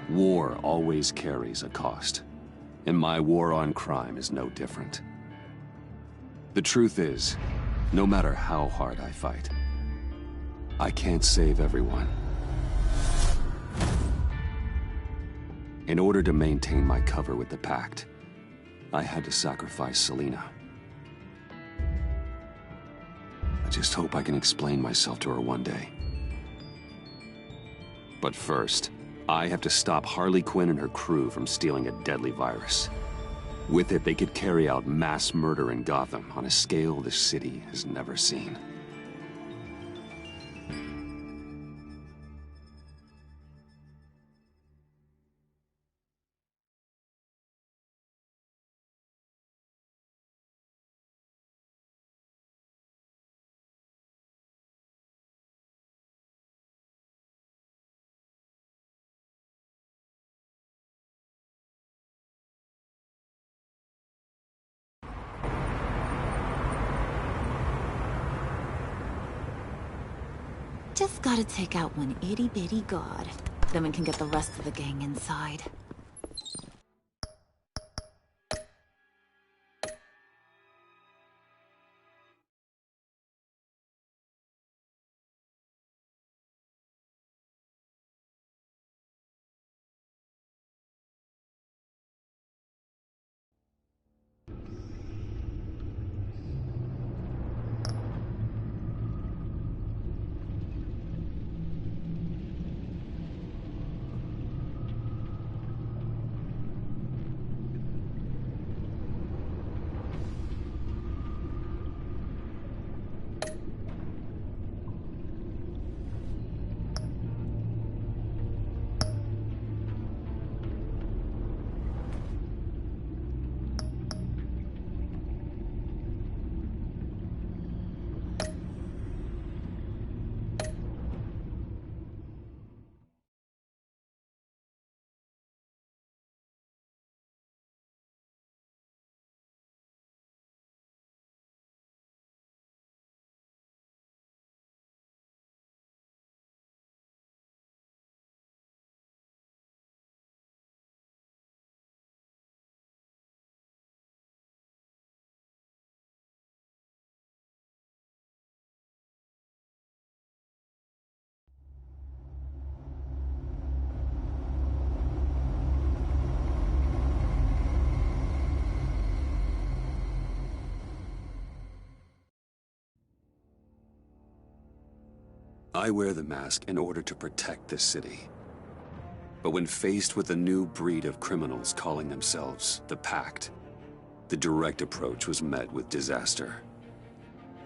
War always carries a cost, and my war on crime is no different. The truth is, no matter how hard I fight, I can't save everyone. In order to maintain my cover with the Pact, I had to sacrifice Selina. I just hope I can explain myself to her one day. But first, I have to stop Harley Quinn and her crew from stealing a deadly virus. With it, they could carry out mass murder in Gotham on a scale the city has never seen. Just gotta take out one itty-bitty god. Then we can get the rest of the gang inside. I wear the mask in order to protect this city. But when faced with a new breed of criminals calling themselves the Pact, the direct approach was met with disaster.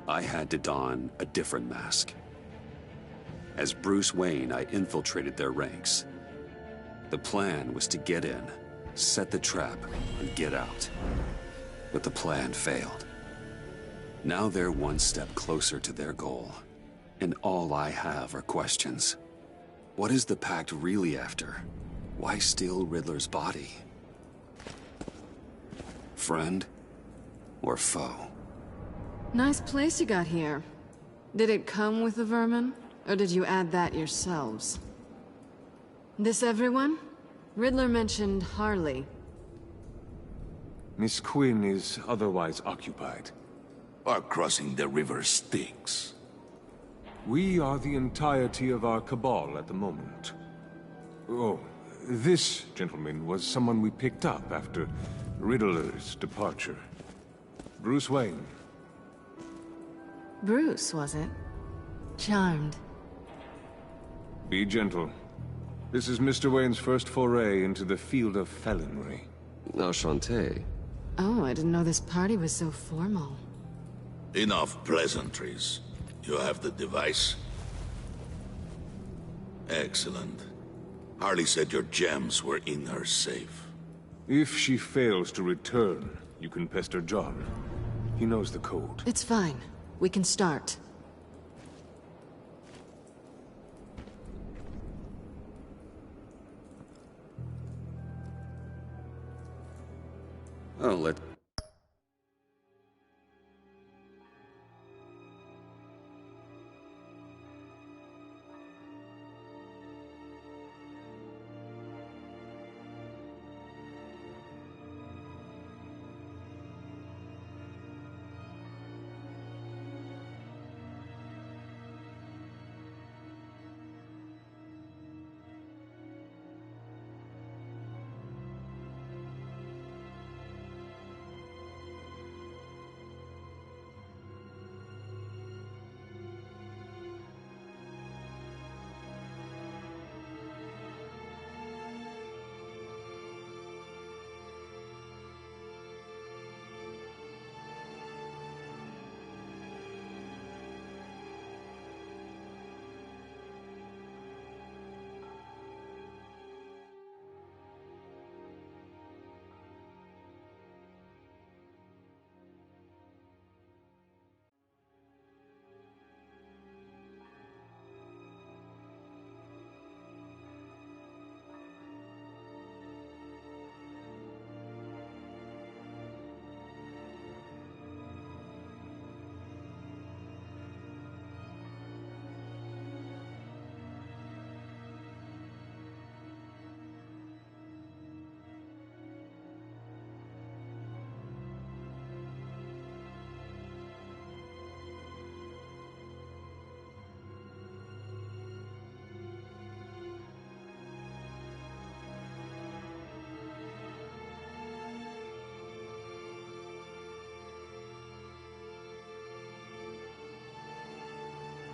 I had to don a different mask. As Bruce Wayne, I infiltrated their ranks. The plan was to get in, set the trap, and get out. But the plan failed. Now they're one step closer to their goal. And all I have are questions. What is the Pact really after? Why steal Riddler's body? Friend or foe? Nice place you got here. Did it come with the vermin? Or did you add that yourselves? This everyone? Riddler mentioned Harley. Miss Quinn is otherwise occupied. Are crossing the river Styx. We are the entirety of our cabal at the moment. Oh, this gentleman was someone we picked up after Riddler's departure. Bruce Wayne. Bruce, was it? Charmed. Be gentle. This is Mr. Wayne's first foray into the field of felonry. Enchanté. Oh, I didn't know this party was so formal. Enough pleasantries. You have the device? Excellent. Harley said your gems were in her safe. If she fails to return, you can pester John. He knows the code. It's fine. We can start. Oh, let...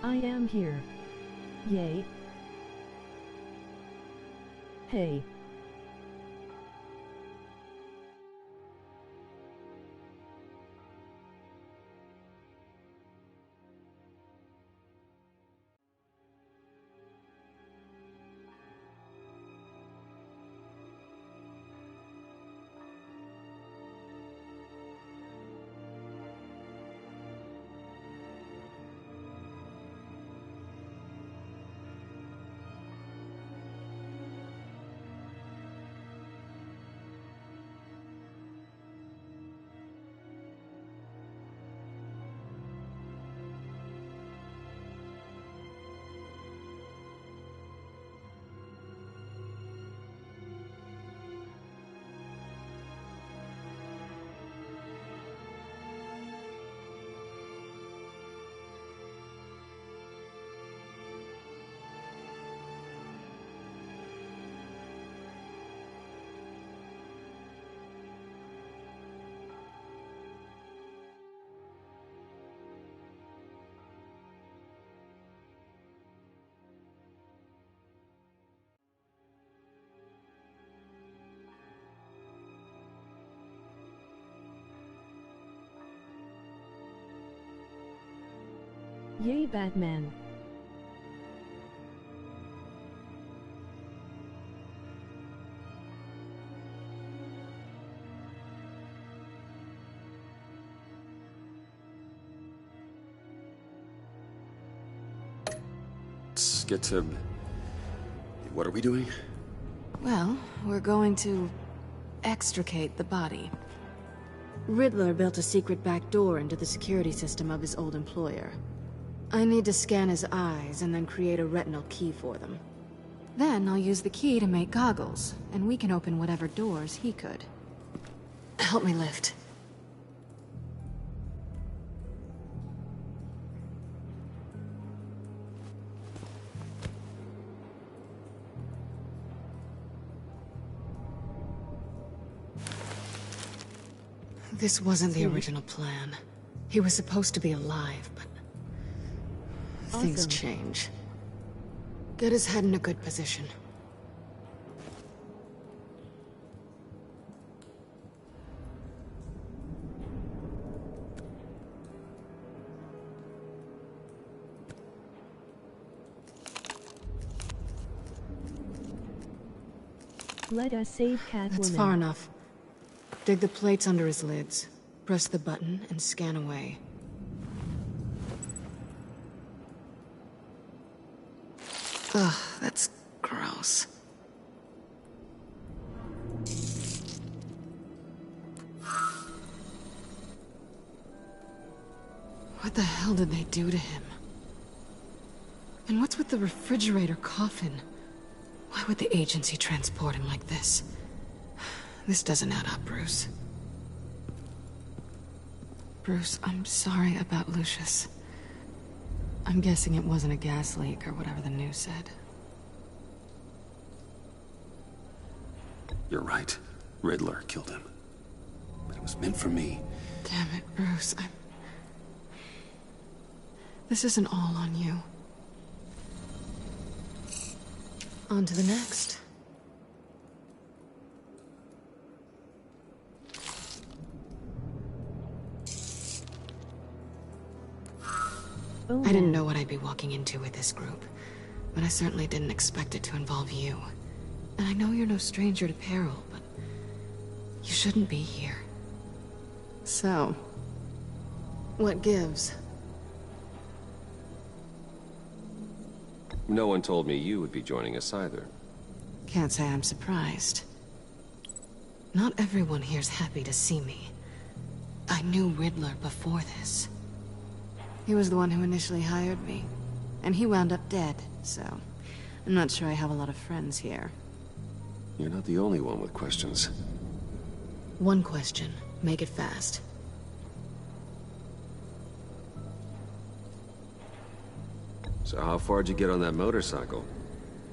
I am here. Yay. Hey. Yay, Batman. Let's get to... What are we doing? Well, we're going to extricate the body. Riddler built a secret back door into the security system of his old employer. I need to scan his eyes and then create a retinal key for them. Then I'll use the key to make goggles, and we can open whatever doors he could. Help me lift. This wasn't the original plan. He was supposed to be alive, but... things Awesome. change. Get his head in a good position. Let us save Catwoman. That's far enough. Dig the plates under his lids. Press the button and scan away. Ugh, that's gross. What the hell did they do to him? And what's with the refrigerator coffin? Why would the agency transport him like this? This doesn't add up, Bruce. Bruce, I'm sorry about Lucius. I'm guessing it wasn't a gas leak or whatever the news said. You're right. Riddler killed him. But it was meant for me. Damn it, Bruce. This isn't all on you. On to the next. Oh, I didn't know what I'd be walking into with this group, but I certainly didn't expect it to involve you. And I know you're no stranger to peril, but you shouldn't be here. So, what gives? No one told me you would be joining us either. Can't say I'm surprised. Not everyone here's happy to see me. I knew Riddler before this. He was the one who initially hired me, and he wound up dead, so I'm not sure I have a lot of friends here. You're not the only one with questions. One question. Make it fast. So how far'd you get on that motorcycle?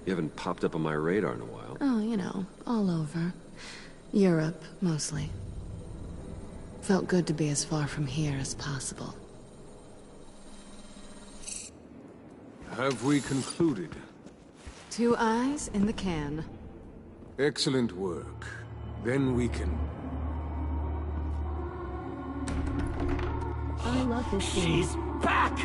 You haven't popped up on my radar in a while. Oh, you know, all over. Europe, mostly. Felt good to be as far from here as possible. Have we concluded? 2 eyes in the can. Excellent work. Then we can... I love this game. She's back!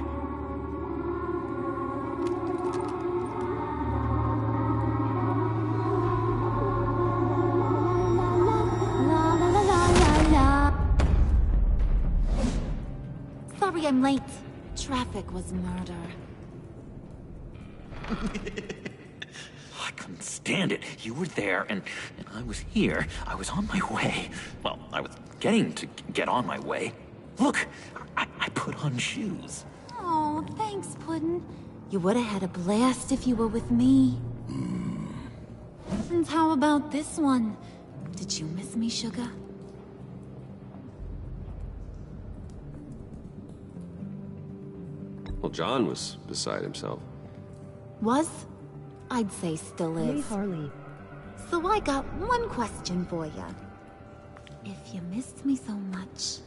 Sorry I'm late. Traffic was murder. I couldn't stand it. You were there, and I was here. I was on my way. Well, I was getting to get on my way. Look, I put on shoes. Oh, thanks, Puddin'. You would have had a blast if you were with me. And how about this one? Did you miss me, sugar? Well, John was beside himself. Was? I'd say still Hey, is. Harley. So I got one question for ya. If you missed me so much,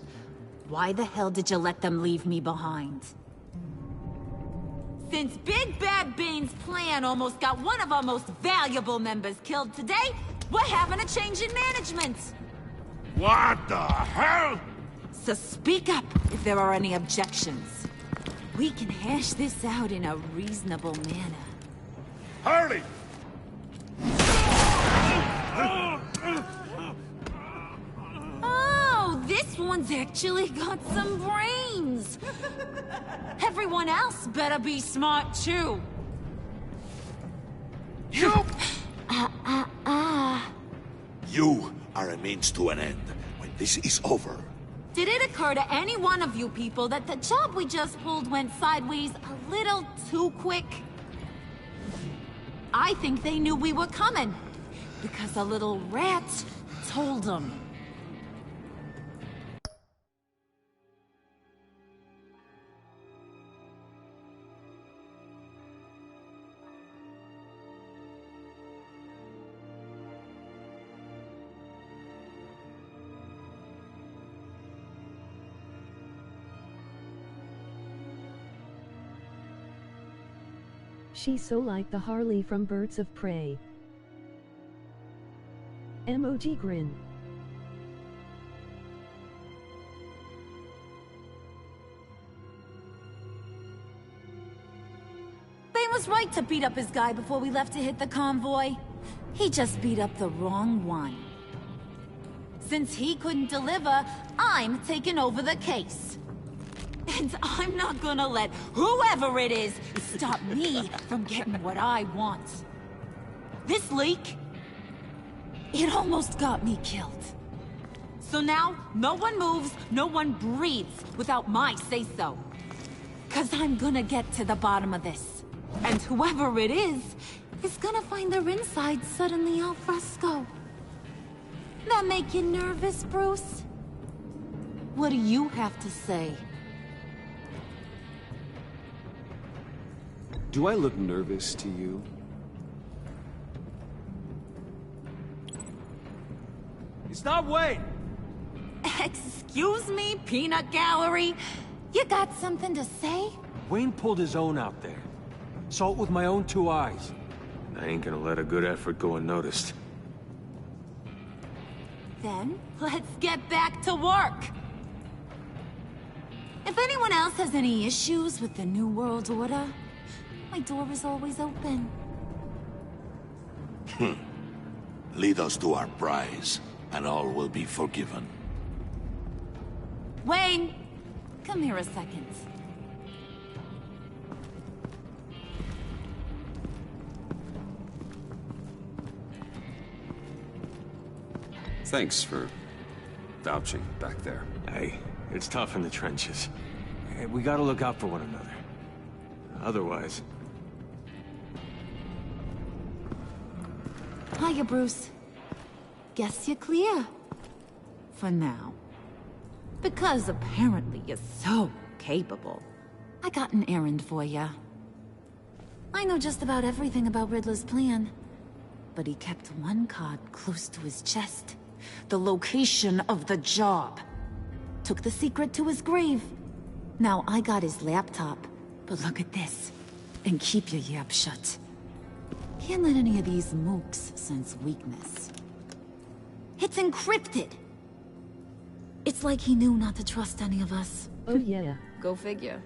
why the hell did you let them leave me behind? Since Big Bad Bane's plan almost got one of our most valuable members killed today, we're having a change in management. What the hell? So speak up if there are any objections. We can hash this out in a reasonable manner. Harley! Oh, this one's actually got some brains. Everyone else better be smart too. You! Ah. You are a means to an end. When this is over, Did it occur to any one of you people that the job we just pulled went sideways a little too quick? I think they knew we were coming, because a little rat told them. She's so like the Harley from Birds of Prey. Emoji grin. Bane was right to beat up his guy before we left to hit the convoy. He just beat up the wrong one. Since he couldn't deliver, I'm taking over the case. And I'm not gonna let whoever it is stop me from getting what I want. This leak, it almost got me killed. So now, no one moves, no one breathes without my say-so. 'Cause I'm gonna get to the bottom of this. And whoever it is gonna find their insides suddenly al fresco. That make you nervous, Bruce? What do you have to say? Do I look nervous to you? It's not Wayne! Excuse me, peanut gallery? You got something to say? Wayne pulled his own out there. Saw it with my own 2 eyes. I ain't gonna let a good effort go unnoticed. Then, let's get back to work. If anyone else has any issues with the New World Order, my door is always open. lead us to our prize, and all will be forgiven. Wayne, come here a second. Thanks for vouching back there. Hey, it's tough in the trenches. Hey, we gotta look out for one another. Otherwise... Hiya, Bruce. Guess you're clear. For now. Because apparently you're so capable. I got an errand for ya. I know just about everything about Riddler's plan. But he kept one card close to his chest. The location of the job. Took the secret to his grave. Now I got his laptop. But look at this. And keep your yap shut. Can't let any of these mooks sense weakness. It's encrypted! It's like he knew not to trust any of us. Oh yeah. Go figure.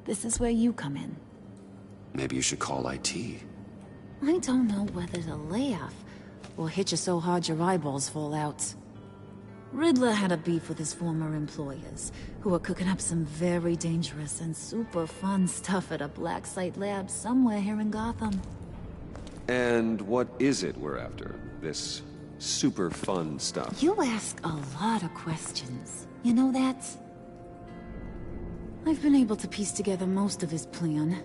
This is where you come in. Maybe you should call IT. I don't know whether to laugh or hit you so hard your eyeballs fall out. Riddler had a beef with his former employers, who were cooking up some very dangerous and super fun stuff at a black site lab somewhere here in Gotham. And what is it we're after? This super fun stuff? You ask a lot of questions. You know that? I've been able to piece together most of his plan,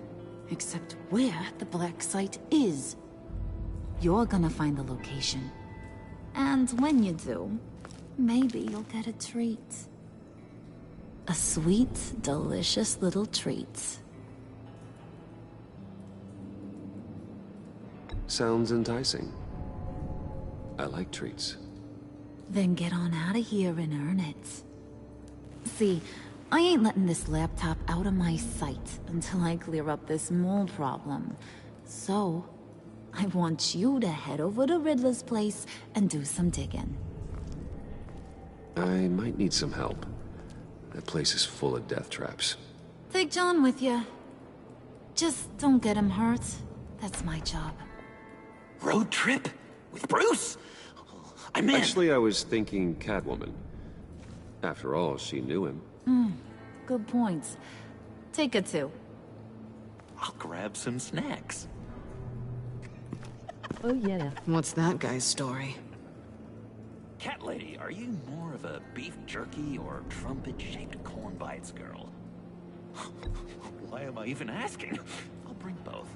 except where the black site is. You're gonna find the location. And when you do, maybe you'll get a treat. A sweet, delicious little treat. Sounds enticing. I like treats. Then get on out of here and earn it. See, I ain't letting this laptop out of my sight until I clear up this mole problem. So, I want you to head over to Riddler's place and do some digging. I might need some help. That place is full of death traps. Take John with you. Just don't get him hurt. That's my job. Road trip? With Bruce? I'm in. Actually, I was thinking Catwoman. After all, she knew him. Good points. Take her too. I'll grab some snacks. Oh yeah. What's that guy's story? Cat lady, are you more of a beef jerky or trumpet-shaped corn bites girl? Why am I even asking? I'll bring both.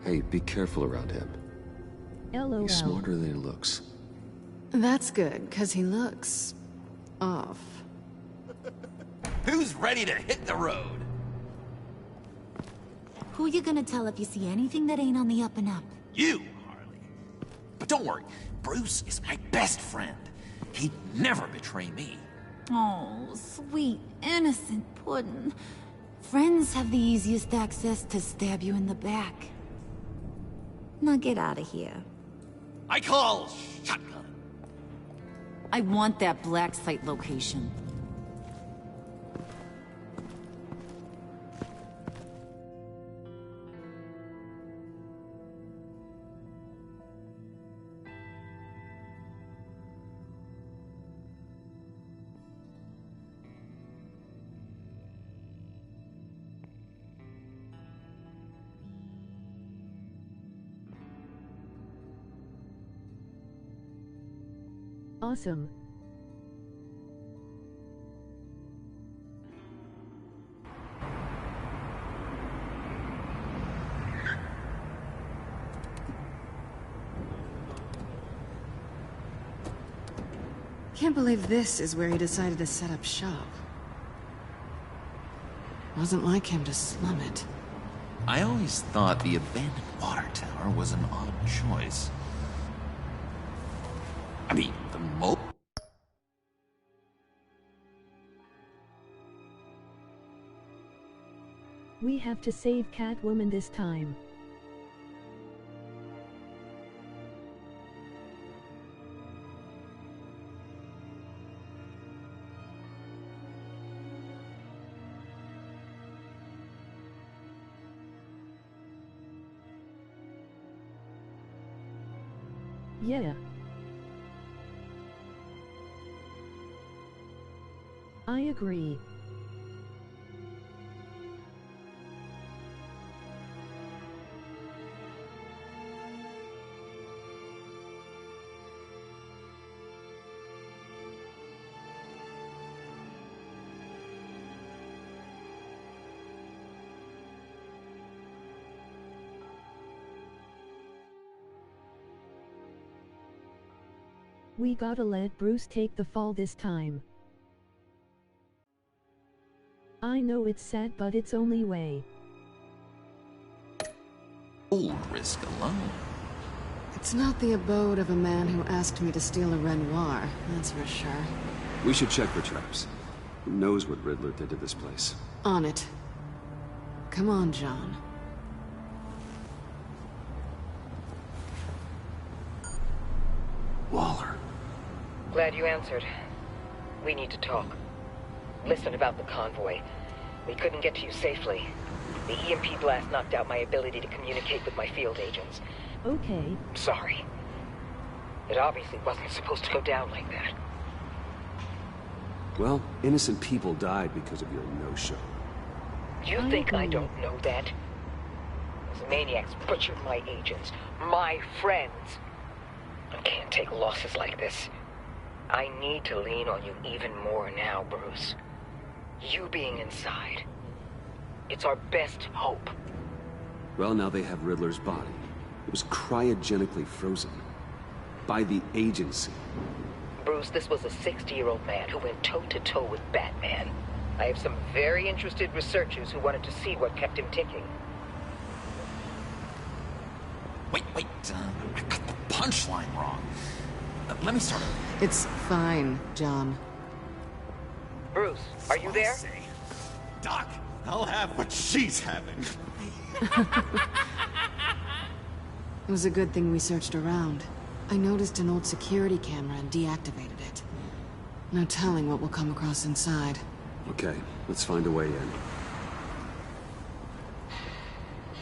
Hey, be careful around him. LOL. He's smarter than he looks. That's good, because he looks... off. Who's ready to hit the road? Who you gonna tell if you see anything that ain't on the up and up? You, Harley. But don't worry, Bruce is my best friend. He'd never betray me. Oh, sweet, innocent Puddin'. Friends have the easiest access to stab you in the back. Now get out of here. I call shotgun. I want that black site location. Awesome. Can't believe this is where he decided to set up shop. Wasn't like him to slum it. I always thought the abandoned water tower was an odd choice. I mean, the We have to save Catwoman this time. Yeah. I agree. We gotta let Bruce take the fall this time. I know it's sad, but it's only way. old risk alone. It's not the abode of a man who asked me to steal a Renoir, that's for sure. We should check for traps. Who knows what Riddler did to this place? On it. Come on, John. Waller. Glad you answered. We need to talk. Listen about the convoy. We couldn't get to you safely. The EMP blast knocked out my ability to communicate with my field agents. Okay. Sorry. It obviously wasn't supposed to go down like that. Well, innocent people died because of your no-show. You think I don't know that? Those maniacs butchered my agents, my friends. I can't take losses like this. I need to lean on you even more now, Bruce. You being inside. It's our best hope. Well, now they have Riddler's body. It was cryogenically frozen. By the agency. Bruce, this was a 60-year-old man who went toe-to-toe with Batman. I have some very interested researchers who wanted to see what kept him ticking. Wait, I got the punchline wrong. Let me start over. It's fine, John. Bruce, are you there? Doc, I'll have what she's having. It was a good thing we searched around. I noticed an old security camera and deactivated it. No telling what we'll come across inside. Okay, let's find a way in.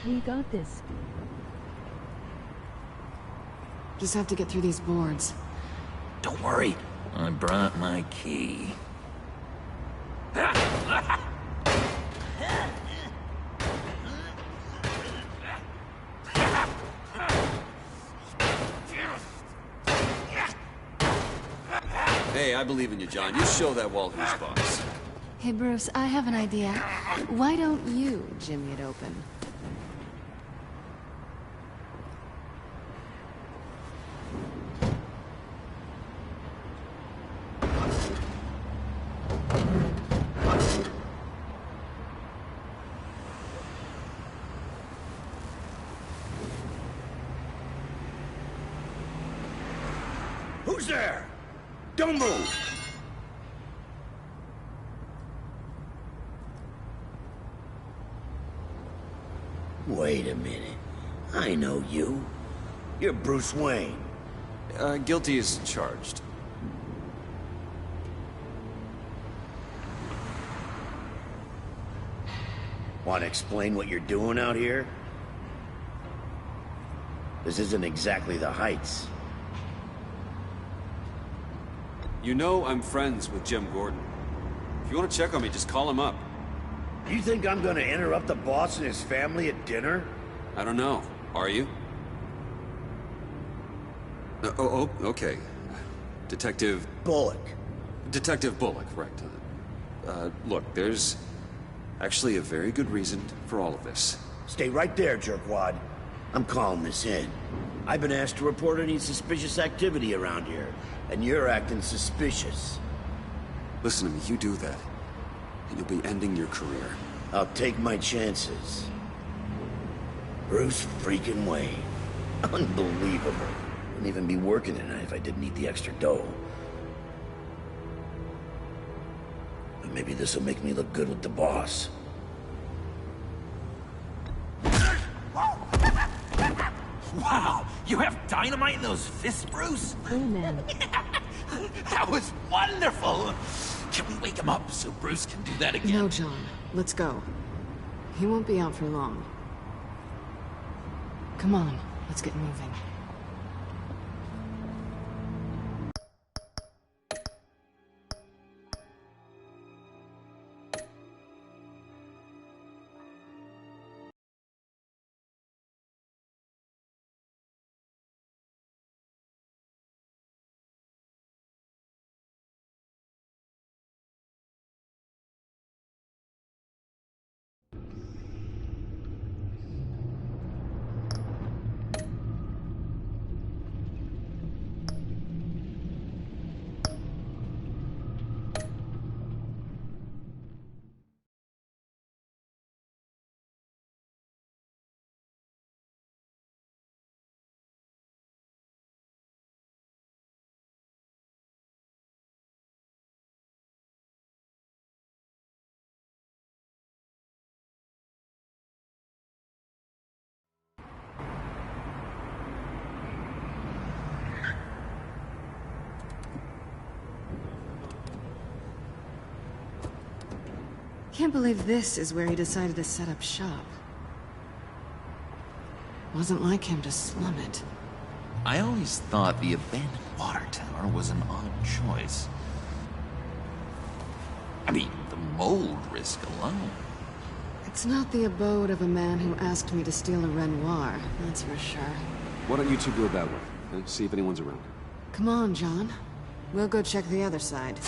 We got this. Just have to get through these boards. Don't worry, I brought my key. Hey, I believe in you, John. You show that wall who's boss. Hey, Bruce, I have an idea. Why don't you jimmy it open? Who's there? Don't move! Wait a minute. I know you. You're Bruce Wayne. Guilty as charged. Want to explain what you're doing out here? This isn't exactly the Heights. You know I'm friends with Jim Gordon. If you want to check on me, just call him up. You think I'm gonna interrupt the boss and his family at dinner? I don't know. Are you? Okay. Detective... Bullock. Detective Bullock, right. Look, there's actually a very good reason for all of this. Stay right there, jerkwad. I'm calling this in. I've been asked to report any suspicious activity around here, and you're acting suspicious. Listen to me, you do that, and you'll be ending your career. I'll take my chances. Bruce freaking Wayne. Unbelievable. Wouldn't even be working tonight if I didn't need the extra dough. But maybe this'll make me look good with the boss. Wow, you have dynamite in those fists, Bruce? Oh, man. That was wonderful! Can we wake him up so Bruce can do that again? No, John. Let's go. He won't be out for long. Come on, let's get moving. can't believe this is where he decided to set up shop. Wasn't like him to slum it. I always thought the abandoned water tower was an odd choice. I mean, the mold risk alone. It's not the abode of a man who asked me to steal a Renoir, that's for sure. Why don't you two go that way? Okay? See if anyone's around. Come on, John. We'll go check the other side.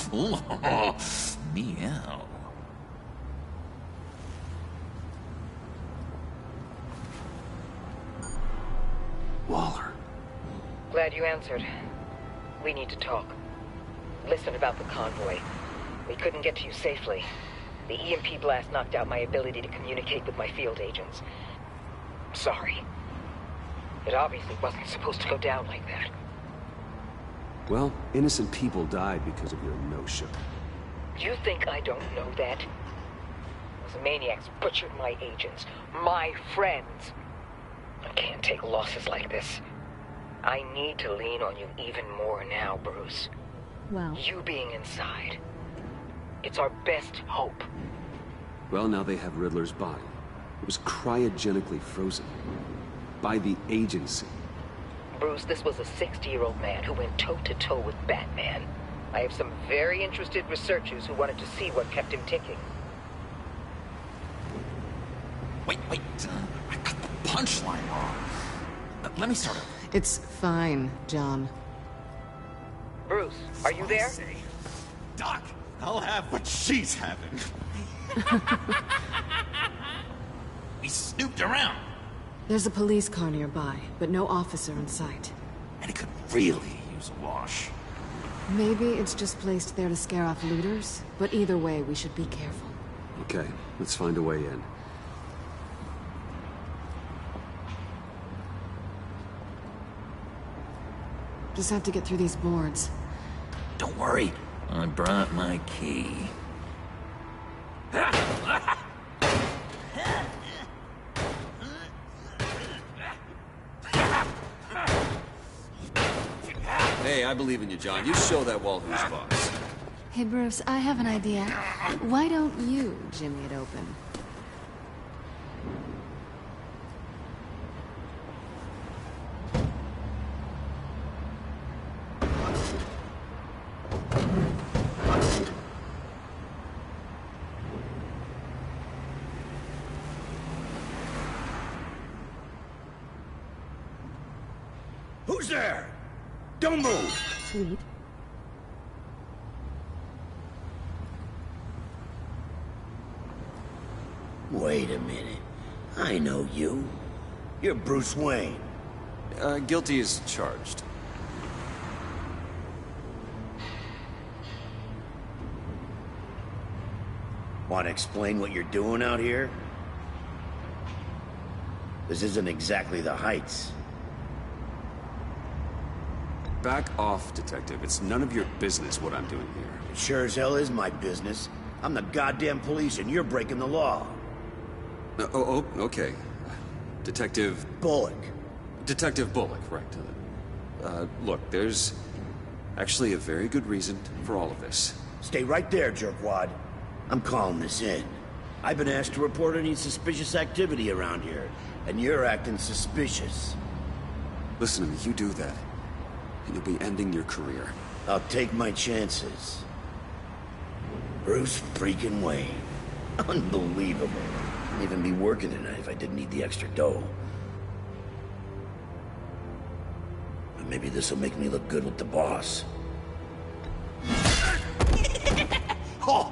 Meow. Waller. Glad you answered. We need to talk. Listen about the convoy. We couldn't get to you safely. The EMP blast knocked out my ability to communicate with my field agents. Sorry. It obviously wasn't supposed to go down like that. Well, innocent people died because of your no-show. You think I don't know that? Those maniacs butchered my agents, my friends. I can't take losses like this. I need to lean on you even more now, Bruce. Wow. You being inside. It's our best hope. Well, now they have Riddler's body. It was cryogenically frozen. By the agency. Bruce, this was a 60-year-old man who went toe-to-toe with Batman. I have some very interested researchers who wanted to see what kept him ticking. Wait. I got the punchline wrong. Let me start over. It's fine, John. Bruce, are you there? Doc, I'll have what she's having. We snooped around. There's a police car nearby, but no officer in sight. And it could really use a wash. Maybe it's just placed there to scare off looters, but either way, we should be careful. Okay, let's find a way in. Just have to get through these boards. Don't worry, I brought my key. Hey, I believe in you, John. You show that wall who's boss. Hey, Bruce, I have an idea. Why don't you jimmy it open? Who's there? Don't move! Sweet. Wait a minute. I know you. You're Bruce Wayne. Guilty as charged. Want to explain what you're doing out here? This isn't exactly the Heights. Back off, Detective. It's none of your business what I'm doing here. It sure as hell is my business. I'm the goddamn police and you're breaking the law. Okay. Detective... Bullock. Detective Bullock, right. Look, there's actually a very good reason for all of this. Stay right there, jerkwad. I'm calling this in. I've been asked to report any suspicious activity around here, and you're acting suspicious. Listen to me, you do that, and you'll be ending your career. I'll take my chances. Bruce freaking Wayne. Unbelievable. I'd even be working tonight if I didn't need the extra dough. But maybe this'll make me look good with the boss. Oh,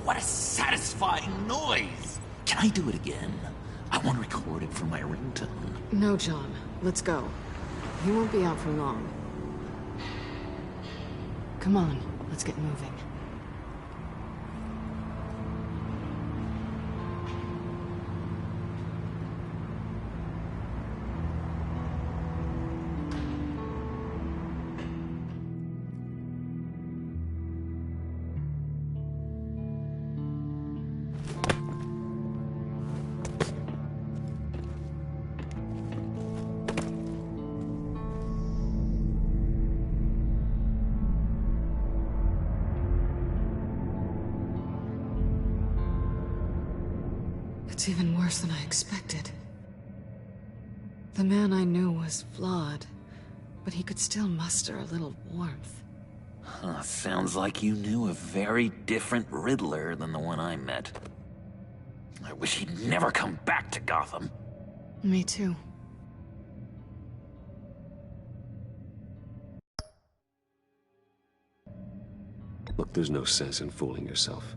what a satisfying noise! Can I do it again? I want to record it for my ringtone. No, John. Let's go. He won't be out for long. Come on, let's get moving. was even worse than I expected. The man I knew was flawed, but he could still muster a little warmth. Huh, sounds like you knew a very different Riddler than the one I met. I wish he'd never come back to Gotham. Me too. Look, there's no sense in fooling yourself.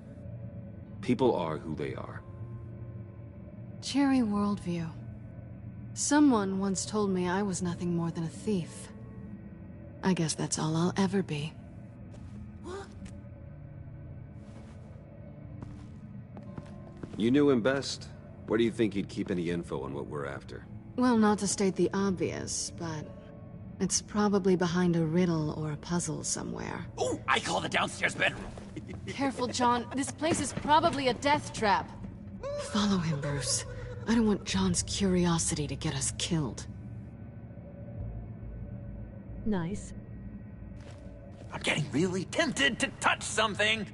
People are who they are. Cheery worldview. Someone once told me I was nothing more than a thief. I guess that's all I'll ever be. You knew him best. Where do you think he'd keep any info on what we're after? Well, not to state the obvious, but it's probably behind a riddle or a puzzle somewhere. Ooh, I call the downstairs bedroom. Careful, John. This place is probably a death trap. Follow him, Bruce. I don't want John's curiosity to get us killed. Nice. I'm getting really tempted to touch something.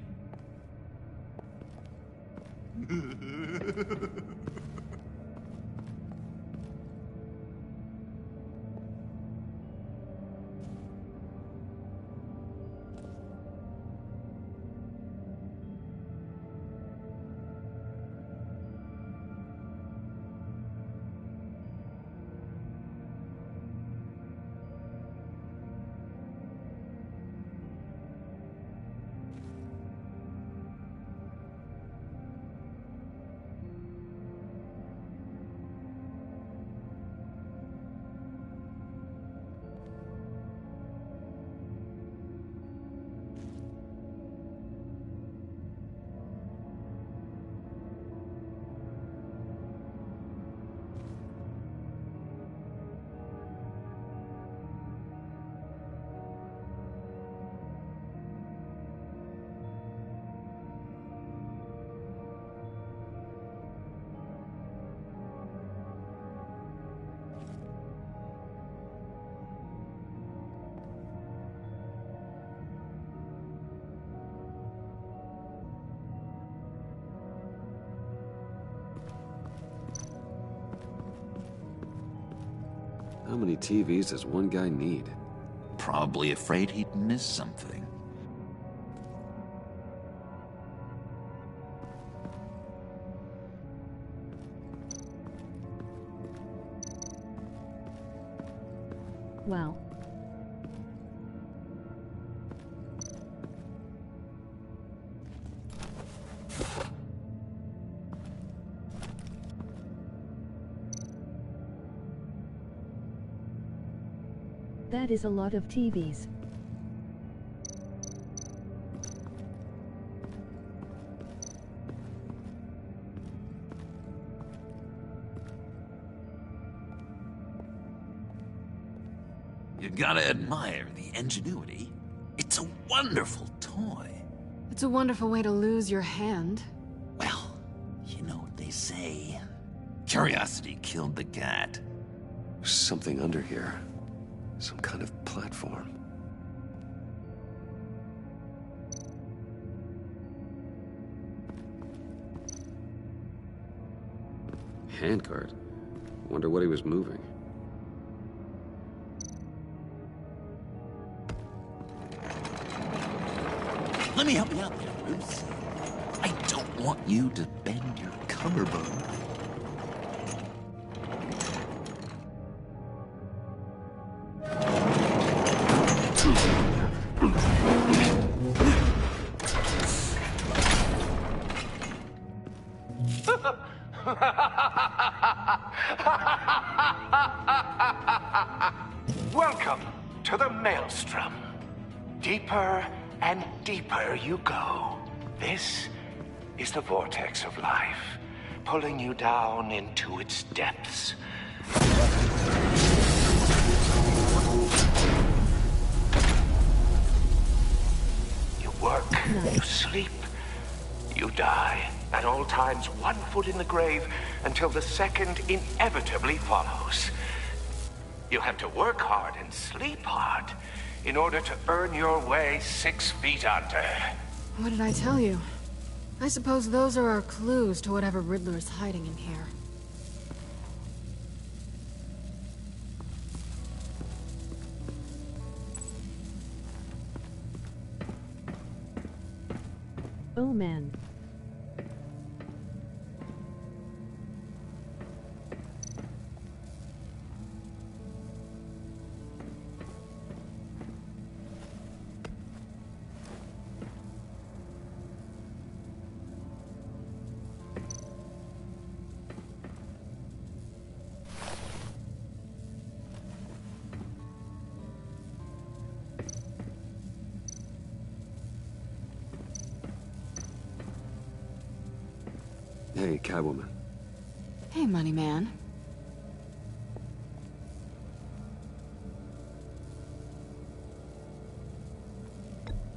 How many TVs does one guy need? Probably afraid he'd miss something. Wow. That is a lot of TVs. You gotta admire the ingenuity. It's a wonderful toy. It's a wonderful way to lose your hand. Well, you know what they say. Curiosity killed the cat. There's something under here. Some kind of platform. Handcart. Wonder what he was moving. Let me help you out there, Bruce. I don't want you to bend your collarbone. Welcome to the Maelstrom. Deeper and deeper you go. This is the vortex of life, pulling you down into its depths. You work, you sleep, you die. At all times, 1 foot in the grave until the second inevitably follows. You have to work hard and sleep hard in order to earn your way 6 feet under. What did I tell you? I suppose those are our clues to whatever Riddler is hiding in here. Oh man. Hey, Catwoman. Hey, Money Man.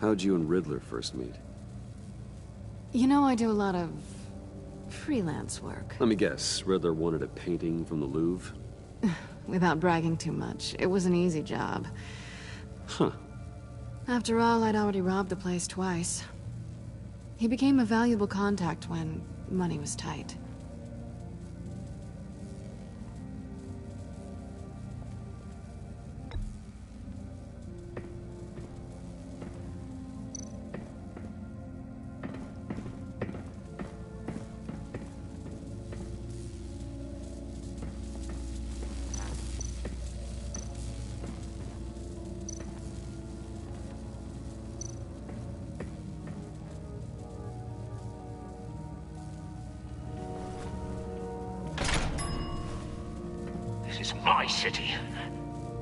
How'd you and Riddler first meet? You know, I do a lot of freelance work. Let me guess, Riddler wanted a painting from the Louvre? Without bragging too much, it was an easy job. Huh. After all, I'd already robbed the place twice. He became a valuable contact when money was tight. This is my city.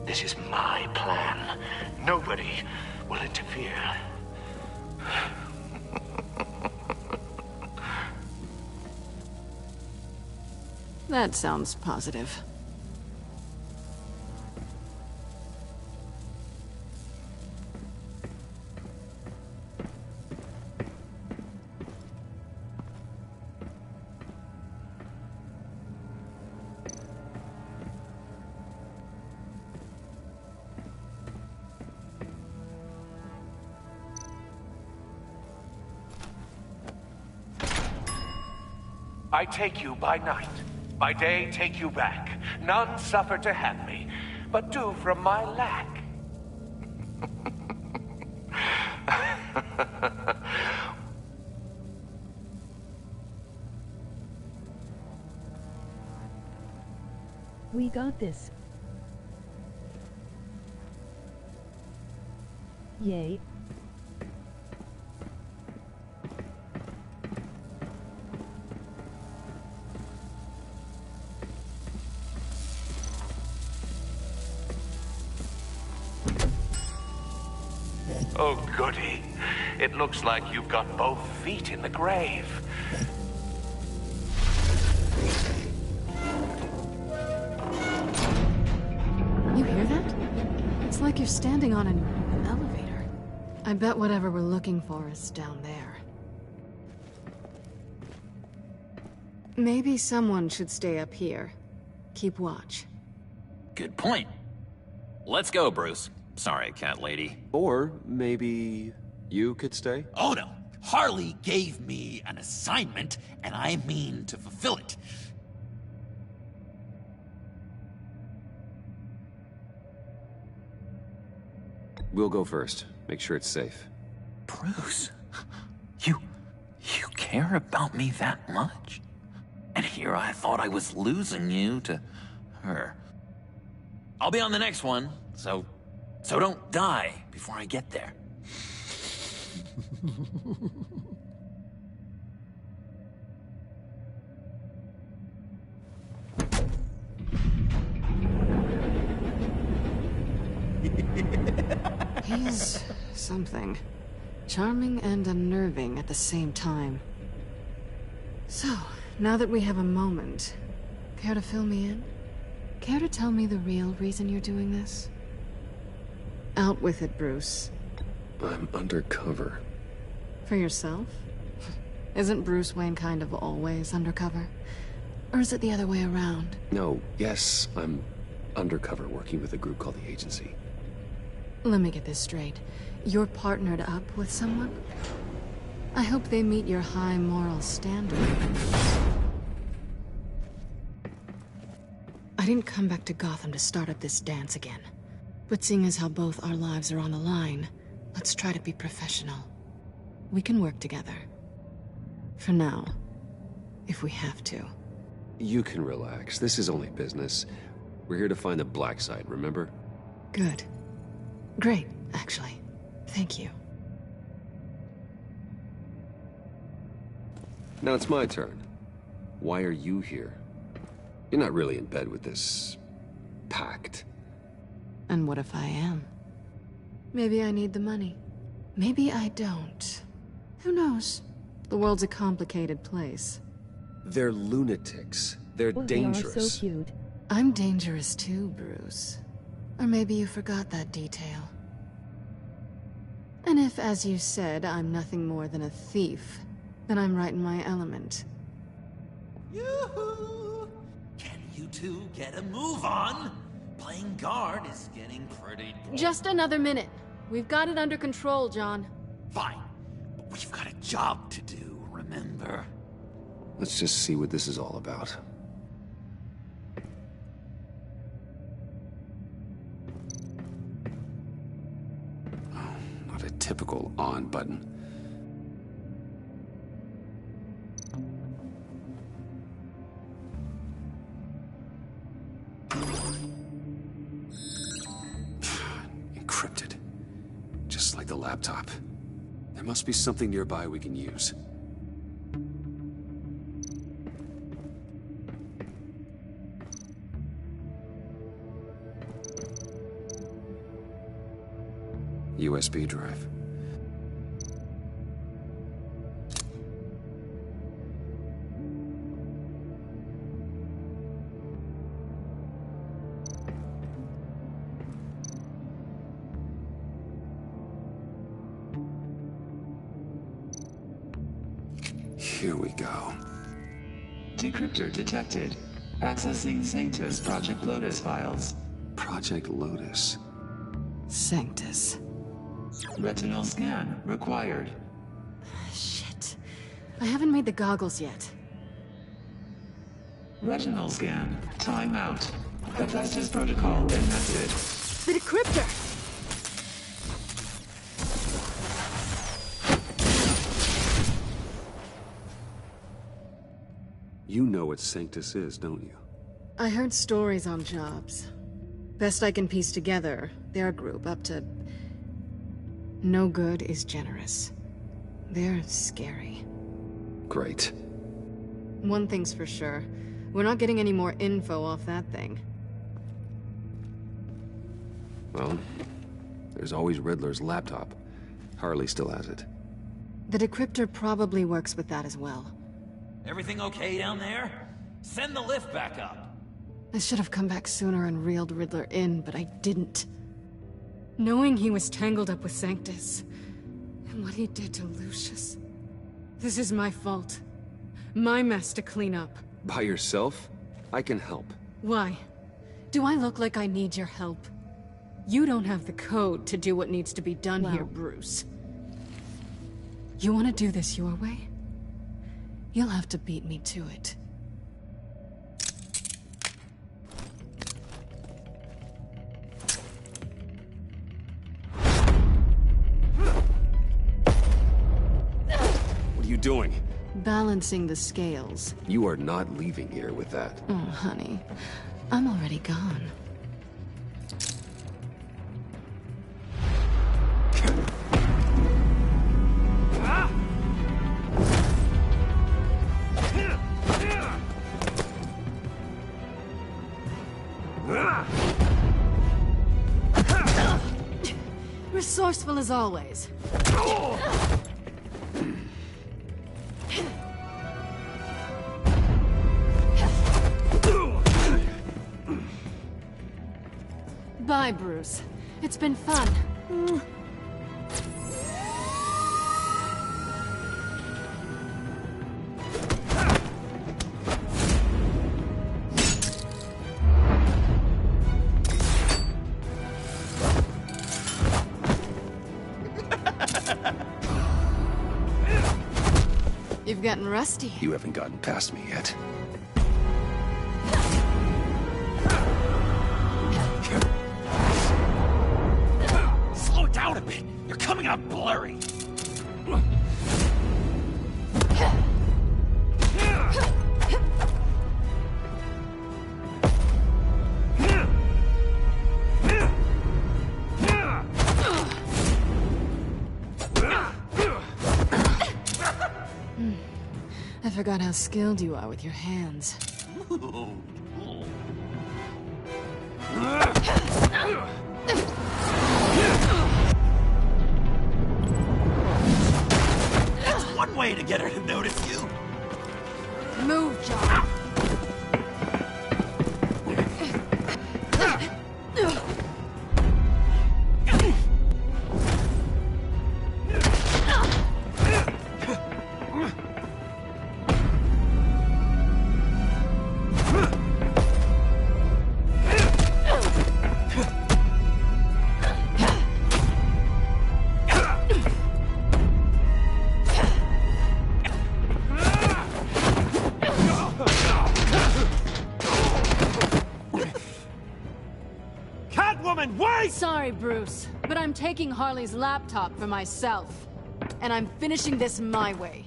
This is my plan. Nobody will interfere. That sounds positive. I take you by night. By day, take you back. None suffer to have me, but do from my lack. We got this. Yay. Oh, goody. It looks like you've got both feet in the grave. You hear that? It's like you're standing on an elevator. I bet whatever we're looking for is down there. Maybe someone should stay up here. Keep watch. Good point. Let's go, Bruce. Sorry, cat lady. Or maybe you could stay? Oh no. Harley gave me an assignment, and I mean to fulfill it. We'll go first. Make sure it's safe. Bruce, you care about me that much? And here I thought I was losing you to her. I'll be on the next one, so don't die before I get there. He's something. Charming and unnerving at the same time. So, now that we have a moment, care to fill me in? Care to tell me the real reason you're doing this? Out with it, Bruce. I'm undercover. For yourself? Isn't Bruce Wayne kind of always undercover? Or is it the other way around? No, yes, I'm undercover working with a group called the Agency. Let me get this straight. You're partnered up with someone? I hope they meet your high moral standard. I didn't come back to Gotham to start up this dance again. But seeing as how both our lives are on the line, let's try to be professional. We can work together. For now. If we have to. You can relax. This is only business. We're here to find the black site, remember? Good. Great, actually. Thank you. Now it's my turn. Why are you here? You're not really in bed with this... pact. And what if I am? Maybe I need the money. Maybe I don't. Who knows? The world's a complicated place. They're lunatics. They're dangerous. They are so cute. I'm dangerous too, Bruce. Or maybe you forgot that detail. And if, as you said, I'm nothing more than a thief, then I'm right in my element. Yoo-hoo! Can you two get a move on? Playing guard is getting pretty boring. Just another minute. We've got it under control, John. Fine. But we've got a job to do, remember? Let's just see what this is all about. Oh, not a typical on button. Encrypted. Just like the laptop. There must be something nearby we can use. USB drive. Here we go. Decryptor detected. Accessing Sanctus Project Lotus files. Project Lotus. Sanctus. Retinal scan required. Shit. I haven't made the goggles yet. Retinal scan. Timeout. Hephaestus protocol enacted. The decryptor! You know what Sanctus is, don't you? I heard stories on jobs. Best I can piece together, their group up to... No good is generous. They're scary. Great. One thing's for sure. We're not getting any more info off that thing. Well, there's always Riddler's laptop. Harley still has it. The decryptor probably works with that as well. Everything okay down there? Send the lift back up. I should have come back sooner and reeled Riddler in, but I didn't. Knowing he was tangled up with Sanctus, and what he did to Lucius. This is my fault. My mess to clean up. By yourself? I can help. Why? Do I look like I need your help? You don't have the code to do what needs to be done here, Bruce. You want to do this your way? You'll have to beat me to it. What are you doing? Balancing the scales. You are not leaving here with that. Oh, honey. I'm already gone. Resourceful as always. Bye, Bruce. It's been fun. You've gotten rusty. You haven't gotten past me yet. Slow it down a bit. You're coming out blurry. I forgot how skilled you are with your hands. That's one way to get her to notice you. Move, John. Sorry, Bruce, but I'm taking Harley's laptop for myself. And I'm finishing this my way.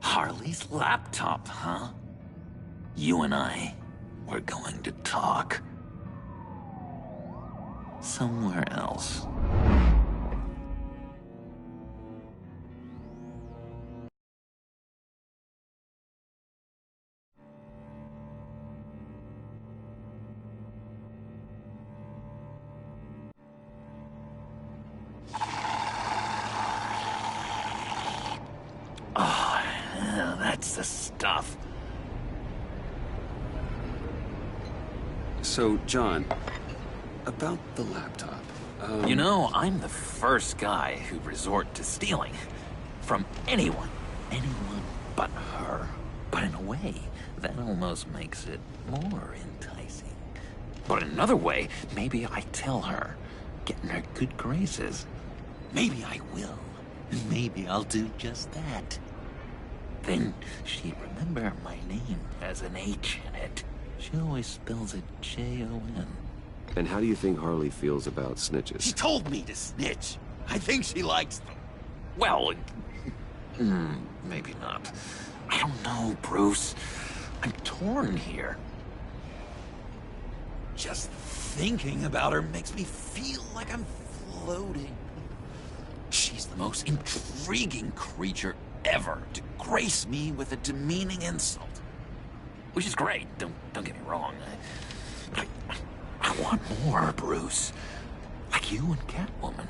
Harley's laptop, huh? You and I, we're going to talk. Somewhere else. Oh, yeah, that's the stuff. So, John, about the laptop. You know, I'm the first guy who resort to stealing. From anyone. Anyone but her. But in a way, that almost makes it more enticing. But in another way, maybe I tell her, get in her good graces. Maybe I will. Maybe I'll do just that. Then she'd remember my name has an H in it. She always spells it J-O-N. And how do you think Harley feels about snitches? She told me to snitch. I think she likes them. Well, maybe not. I don't know, Bruce. I'm torn here. Just thinking about her makes me feel like I'm floating. She's the most intriguing creature ever to grace me with a demeaning insult. Which is great, don't get me wrong. I want more, Bruce. Like you and Catwoman.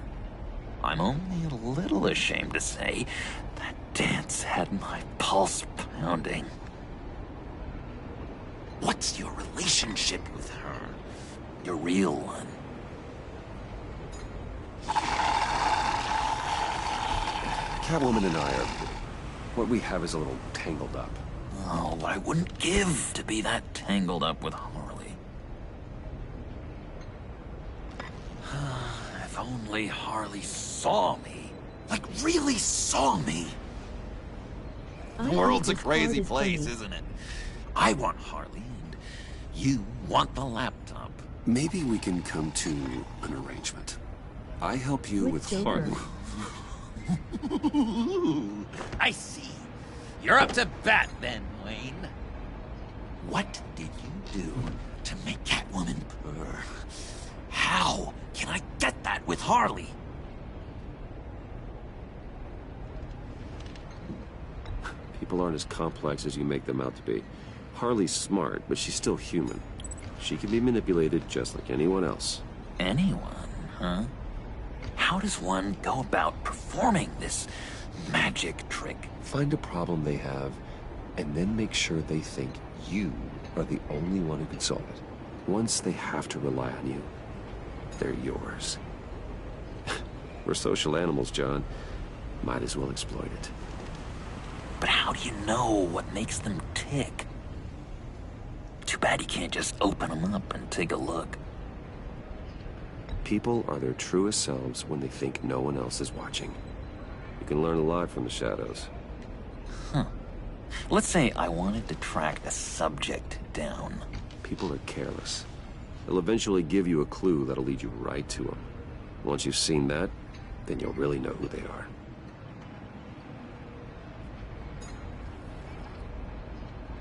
I'm only a little ashamed to say that dance had my pulse pounding. What's your relationship with her? Your real one. Catwoman and I are... what we have is a little tangled up. Oh, but I wouldn't give to be that tangled up with Harley. If only Harley saw me. Like, really saw me. The world's a crazy place, isn't it? I want Harley, and you want the laptop. Maybe we can come to an arrangement. I help you with Harley. I see. You're up to bat then, Wayne. What did you do to make Catwoman purr? How can I get that with Harley? People aren't as complex as you make them out to be. Harley's smart, but she's still human. She can be manipulated just like anyone else. Anyone, huh? How does one go about performing this magic trick? Find a problem they have, and then make sure they think you are the only one who can solve it. Once they have to rely on you, they're yours. We're social animals, John. Might as well exploit it. But how do you know what makes them tick? Too bad you can't just open them up and take a look. People are their truest selves when they think no one else is watching. can learn a lot from the shadows. Huh. Let's say I wanted to track a subject down. People are careless. They'll eventually give you a clue that'll lead you right to them. Once you've seen that, then you'll really know who they are.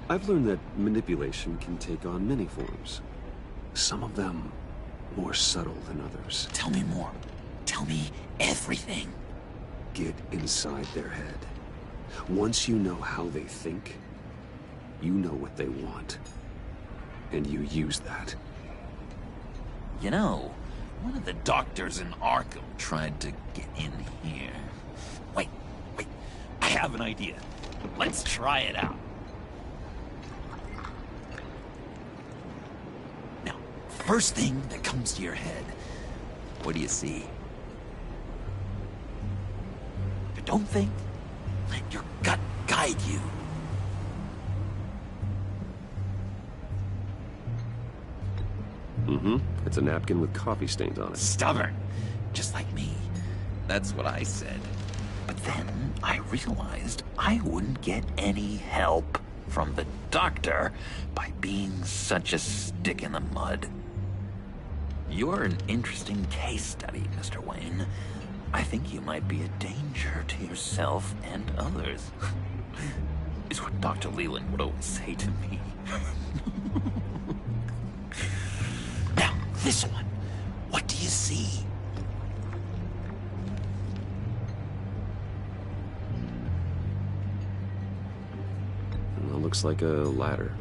I've learned that manipulation can take on many forms. Some of them more subtle than others. Tell me more. Tell me everything. Get inside their head. Once you know how they think, you know what they want. And you use that. You know, one of the doctors in Arkham tried to get in here. Wait. I have an idea. Let's try it out. Now, first thing that comes to your head, what do you see? Don't think. Let your gut guide you. Mm-hmm. It's a napkin with coffee stains on it. Stubborn. Just like me. That's what I said. But then I realized I wouldn't get any help from the doctor by being such a stick in the mud. You're an interesting case study, Mr. Wayne. I think you might be a danger to yourself and others. Is what Dr. Leland would always say to me. Now, this one. What do you see? It looks like a ladder.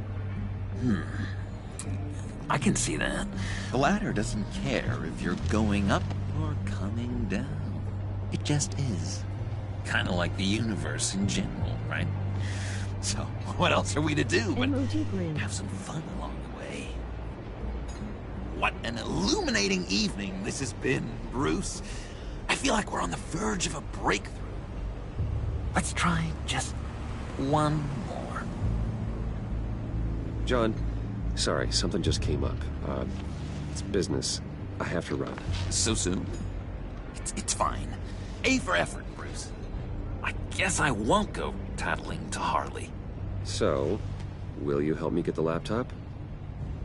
I can see that. The ladder doesn't care if you're going up or coming down. It just is. Kind of like the universe in general, right? So, what else are we to do but have some fun along the way? What an illuminating evening this has been, Bruce. I feel like we're on the verge of a breakthrough. Let's try just one more. John, sorry, something just came up. It's business. I have to run. So soon? It's fine. A for effort, Bruce. I guess I won't go tattling to Harley. So, will you help me get the laptop?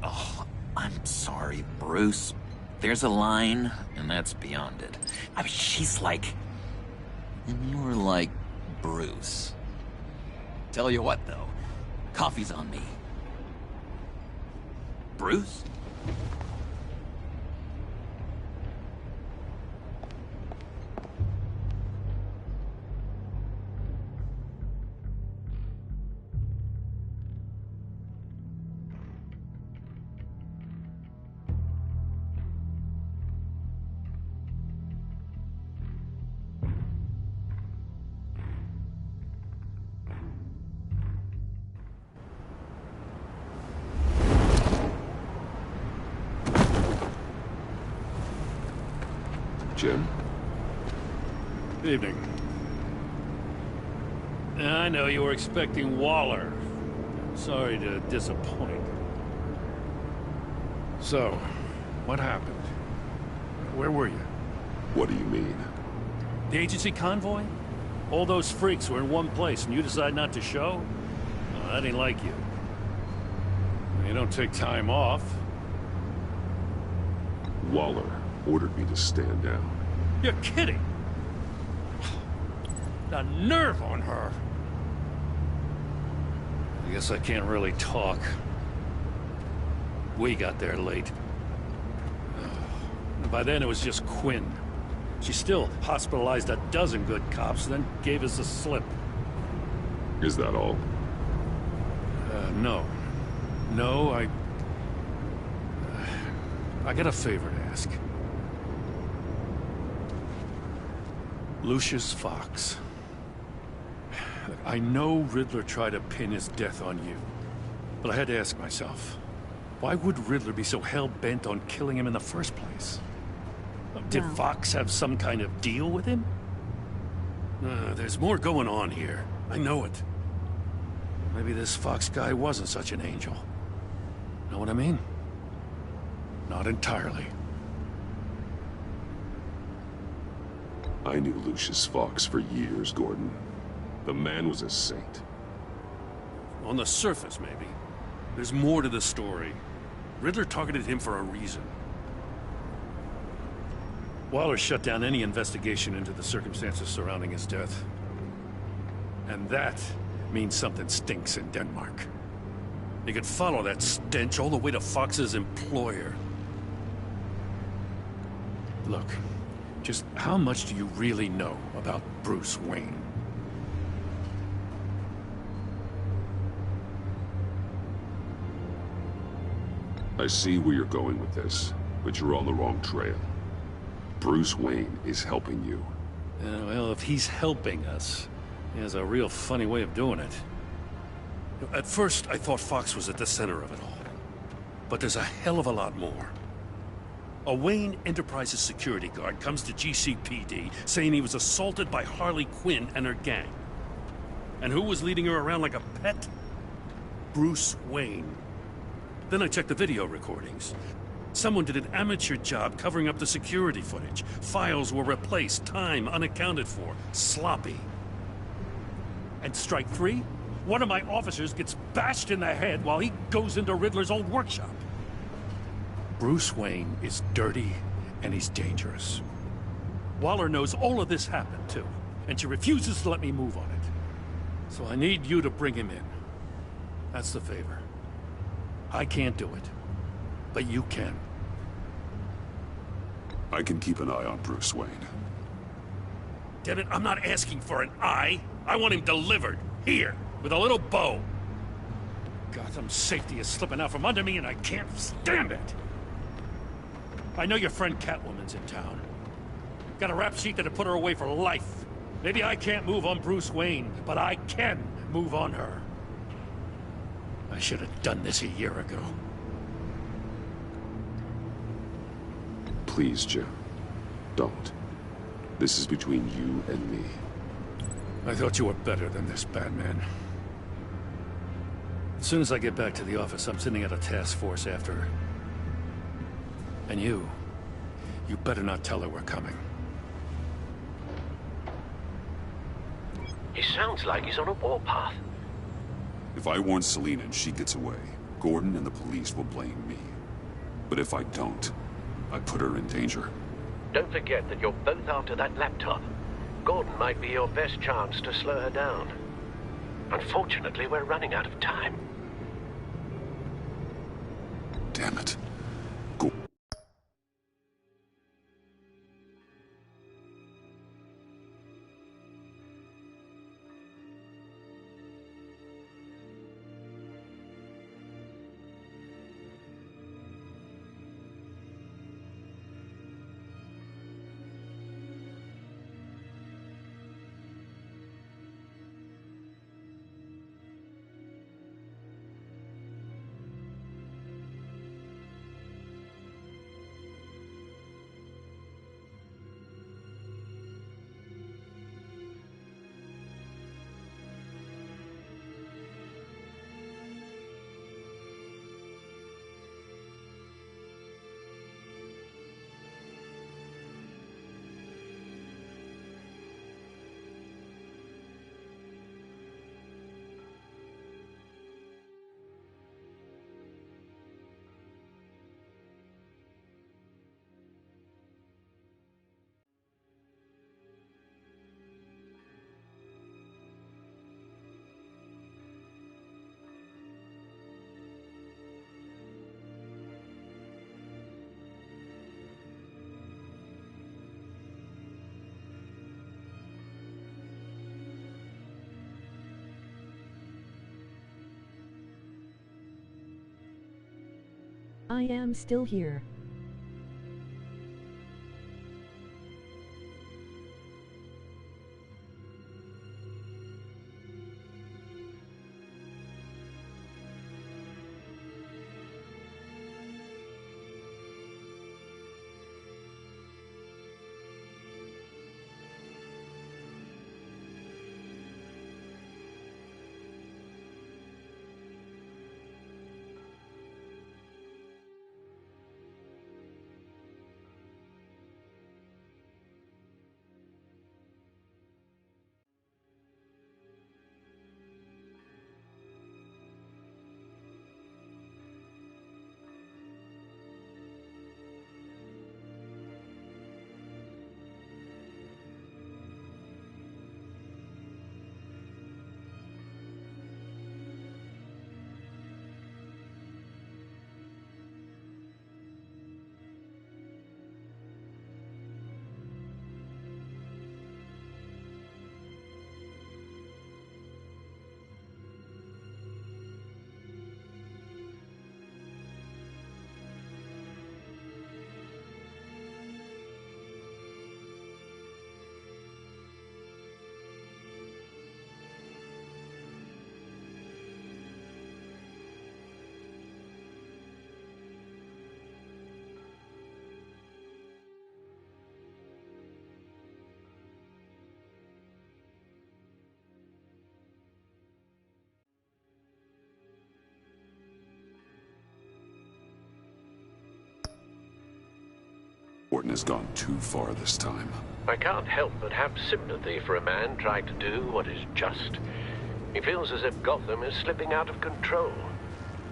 Oh, I'm sorry, Bruce. There's a line, and that's beyond it. I mean, she's like... And you're like Bruce. Tell you what, though. Coffee's on me. Bruce? Jim? Evening. I know you were expecting Waller. Sorry to disappoint. So, what happened? Where were you? What do you mean? The agency convoy? All those freaks were in one place and you decide not to show? Oh, that ain't like you. You don't take time off. Waller ordered me to stand down. You're kidding! The nerve on her! I guess I can't really talk. We got there late. By then it was just Quinn. She still hospitalized a dozen good cops, then gave us the slip. Is that all? No. No, I got a favor to ask. Lucius Fox. I know Riddler tried to pin his death on you, but I had to ask myself, why would Riddler be so hell-bent on killing him in the first place? Did Fox have some kind of deal with him? There's more going on here. I know it. Maybe this Fox guy wasn't such an angel. Know what I mean? Not entirely. I knew Lucius Fox for years, Gordon. The man was a saint. On the surface, maybe. There's more to the story. Riddler targeted him for a reason. Waller shut down any investigation into the circumstances surrounding his death. And that means something stinks in Denmark. You could follow that stench all the way to Fox's employer. Look, just how much do you really know about Bruce Wayne? I see where you're going with this, but you're on the wrong trail. Bruce Wayne is helping you. Well, if he's helping us, he has a real funny way of doing it. At first, I thought Fox was at the center of it all. But there's a hell of a lot more. A Wayne Enterprises security guard comes to GCPD saying he was assaulted by Harley Quinn and her gang. And who was leading her around like a pet? Bruce Wayne. Then I checked the video recordings. Someone did an amateur job covering up the security footage. Files were replaced, time unaccounted for, sloppy. And strike three? One of my officers gets bashed in the head while he goes into Riddler's old workshop. Bruce Wayne is dirty and he's dangerous. Waller knows all of this happened too, and she refuses to let me move on it. So I need you to bring him in. That's the favor. I can't do it, but you can. I can keep an eye on Bruce Wayne. Damn it, I'm not asking for an eye. I want him delivered, here, with a little bow. Gotham's safety is slipping out from under me and I can't stand it. I know your friend Catwoman's in town. Got a rap sheet that'll put her away for life. Maybe I can't move on Bruce Wayne, but I can move on her. I should have done this a year ago. Please, Jim. Don't. This is between you and me. I thought you were better than this, Batman. As soon as I get back to the office, I'm sending out a task force after her. And you better not tell her we're coming. He sounds like he's on a warpath. If I warn Selina and she gets away, Gordon and the police will blame me. But if I don't, I put her in danger. Don't forget that you're both after that laptop. Gordon might be your best chance to slow her down. Unfortunately, we're running out of time. Damn it. I am still here. Gordon has gone too far this time. I can't help but have sympathy for a man trying to do what is just. He feels as if Gotham is slipping out of control.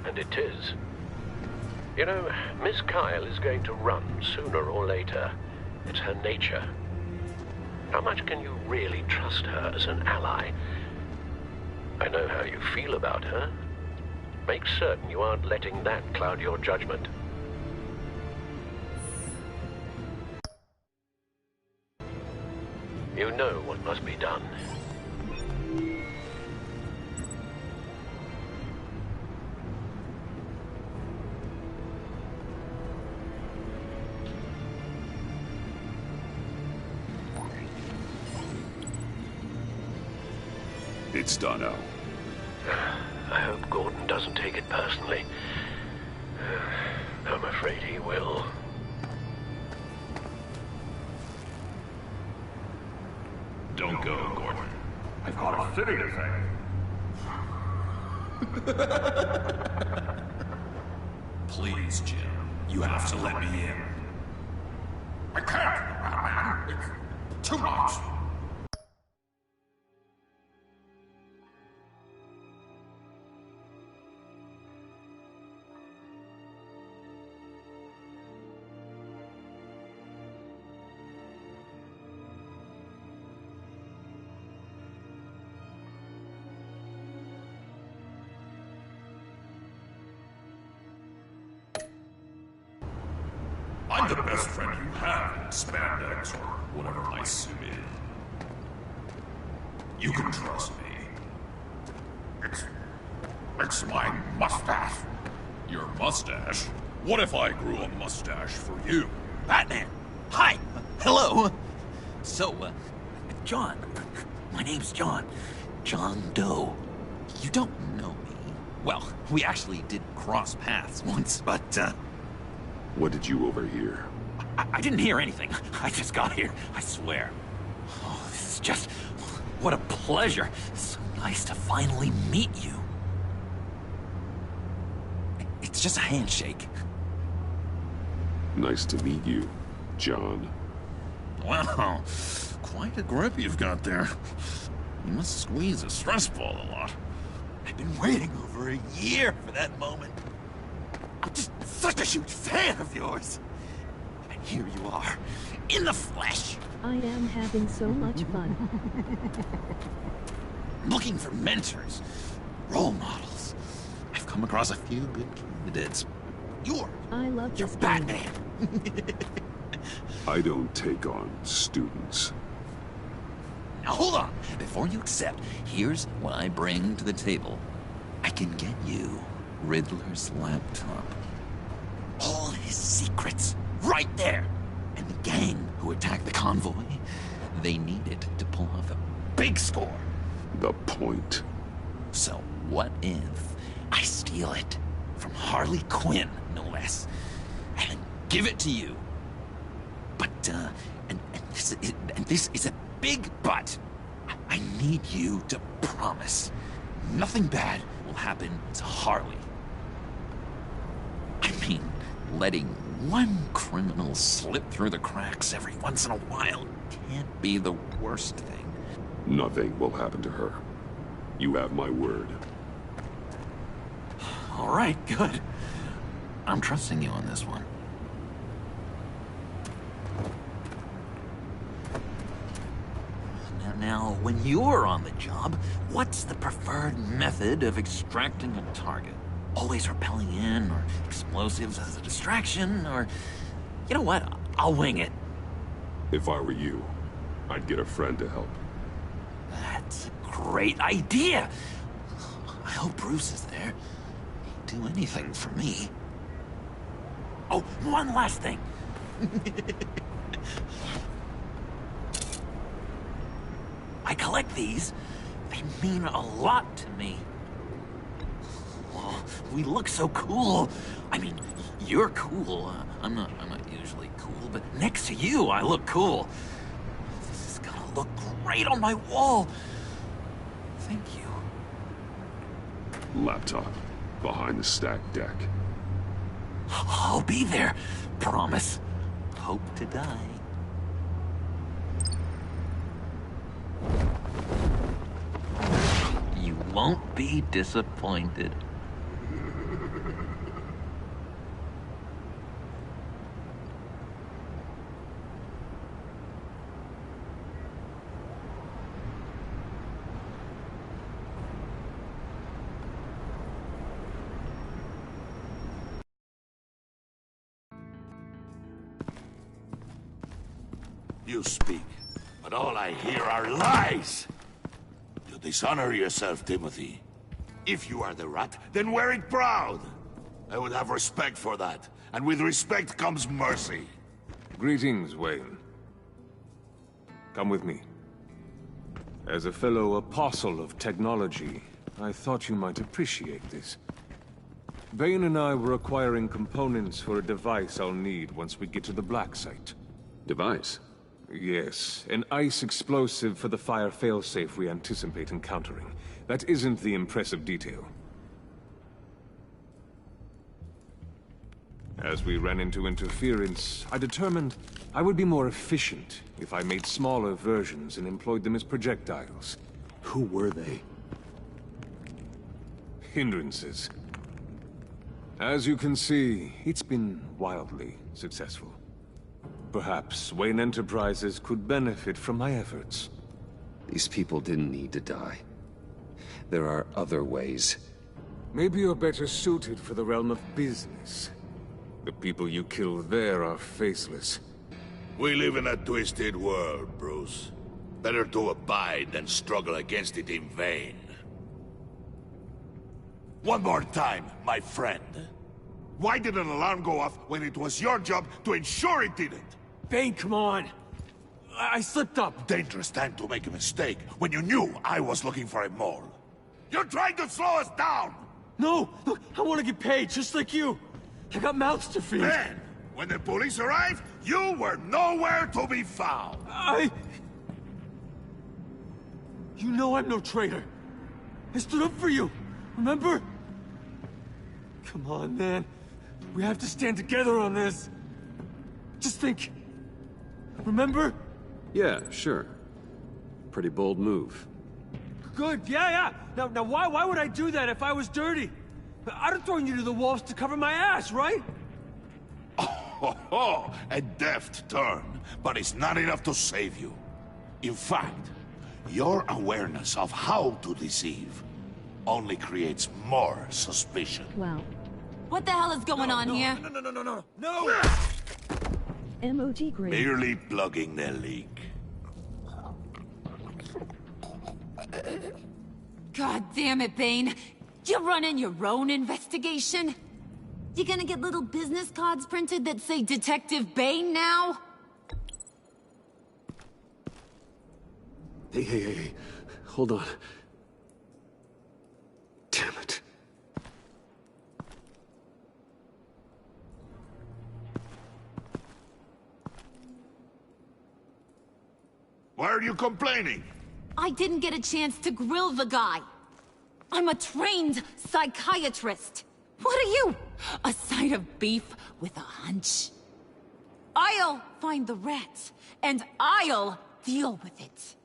And it is. You know, Miss Kyle is going to run sooner or later. It's her nature. How much can you really trust her as an ally? I know how you feel about her. Make certain you aren't letting that cloud your judgment. You know what must be done. It's done, Al. I hope Gordon doesn't take it personally. I'm afraid he will. Don't go, Gordon. I've got a city to save. Please, Jim. You have to let me in. I can't, Batman. It's too much. I'm the best friend you have in spandex or whatever my suit is. You can trust me. It's my mustache. Your mustache? What if I grew a mustache for you? Batman! Hi! Hello! So, John. My name's John. John Doe. You don't know me. Well, we actually did cross paths once, but, What did you overhear? I didn't hear anything. I just got here, I swear. Oh, this is just... what a pleasure. So nice to finally meet you. It's just a handshake. Nice to meet you, John. Wow, quite a grip you've got there. You must squeeze a stress ball a lot. I've been waiting over a year for that moment. I'm just such a huge fan of yours. And here you are, in the flesh. I am having so much fun. Looking for mentors, role models. I've come across a few good candidates. I love You're this Batman. I don't take on students. Now hold on. Before you accept, here's what I bring to the table. I can get you Riddler's laptop. All his secrets, right there. And the gang who attacked the convoy, they need it to pull off a big score. The point. So what if I steal it from Harley Quinn, no less, and then give it to you? But, and this is a big but. I need you to promise nothing bad will happen to Harley. I mean, letting one criminal slip through the cracks every once in a while can't be the worst thing. Nothing will happen to her. You have my word. All right, good. I'm trusting you on this one. Now, when you're on the job, what's the preferred method of extracting a target? Always rappelling in, or explosives as a distraction, or... You know what? I'll wing it. If I were you, I'd get a friend to help. That's a great idea! I hope Bruce is there. He'd do anything for me. Oh, one last thing. I collect these. They mean a lot to me. Oh, we look so cool. I mean, you're cool. I'm not usually cool, but next to you, I look cool. This is gonna look great on my wall. Thank you. Laptop. Behind the stacked deck. I'll be there. Promise. hope to die. You won't be disappointed. You speak, but all I hear are lies! You dishonor yourself, Timothy. If you are the rat, then wear it proud! I would have respect for that, and with respect comes mercy. Greetings, Wayne. Come with me. As a fellow apostle of technology, I thought you might appreciate this. Bane and I were acquiring components for a device I'll need once we get to the Black Site. Device? Yes, an ice explosive for the fire failsafe we anticipate encountering. That isn't the impressive detail. As we ran into interference, I determined I would be more efficient if I made smaller versions and employed them as projectiles. Who were they? Hindrances. As you can see, it's been wildly successful. Perhaps Wayne Enterprises could benefit from my efforts. These people didn't need to die. There are other ways. Maybe you're better suited for the realm of business. The people you kill there are faceless. We live in a twisted world, Bruce. Better to abide than struggle against it in vain. One more time, my friend. Why did an alarm go off when it was your job to ensure it didn't? Bane, come on! I slipped up! Dangerous time to make a mistake when you knew I was looking for a mole. You're trying to slow us down! No! Look, I want to get paid, just like you! I got mouths to feed! Then, when the police arrived, you were nowhere to be found! You know I'm no traitor! I stood up for you, remember? Come on, man. We have to stand together on this. Just think. Remember? Yeah, sure. Pretty bold move. Good, yeah. Now why would I do that if I was dirty? I'd have thrown you to the wolves to cover my ass, right? Oh, a deft turn, but it's not enough to save you. In fact, your awareness of how to deceive only creates more suspicion. Wow. What the hell is going on here? No! MOG grade. Merely plugging the leak. God damn it, Bane. You're running your own investigation? You gonna get little business cards printed that say Detective Bane now? Hey. Hold on. Damn it. Why are you complaining? I didn't get a chance to grill the guy. I'm a trained psychiatrist. What are you? A side of beef with a hunch? I'll find the rat, and I'll deal with it.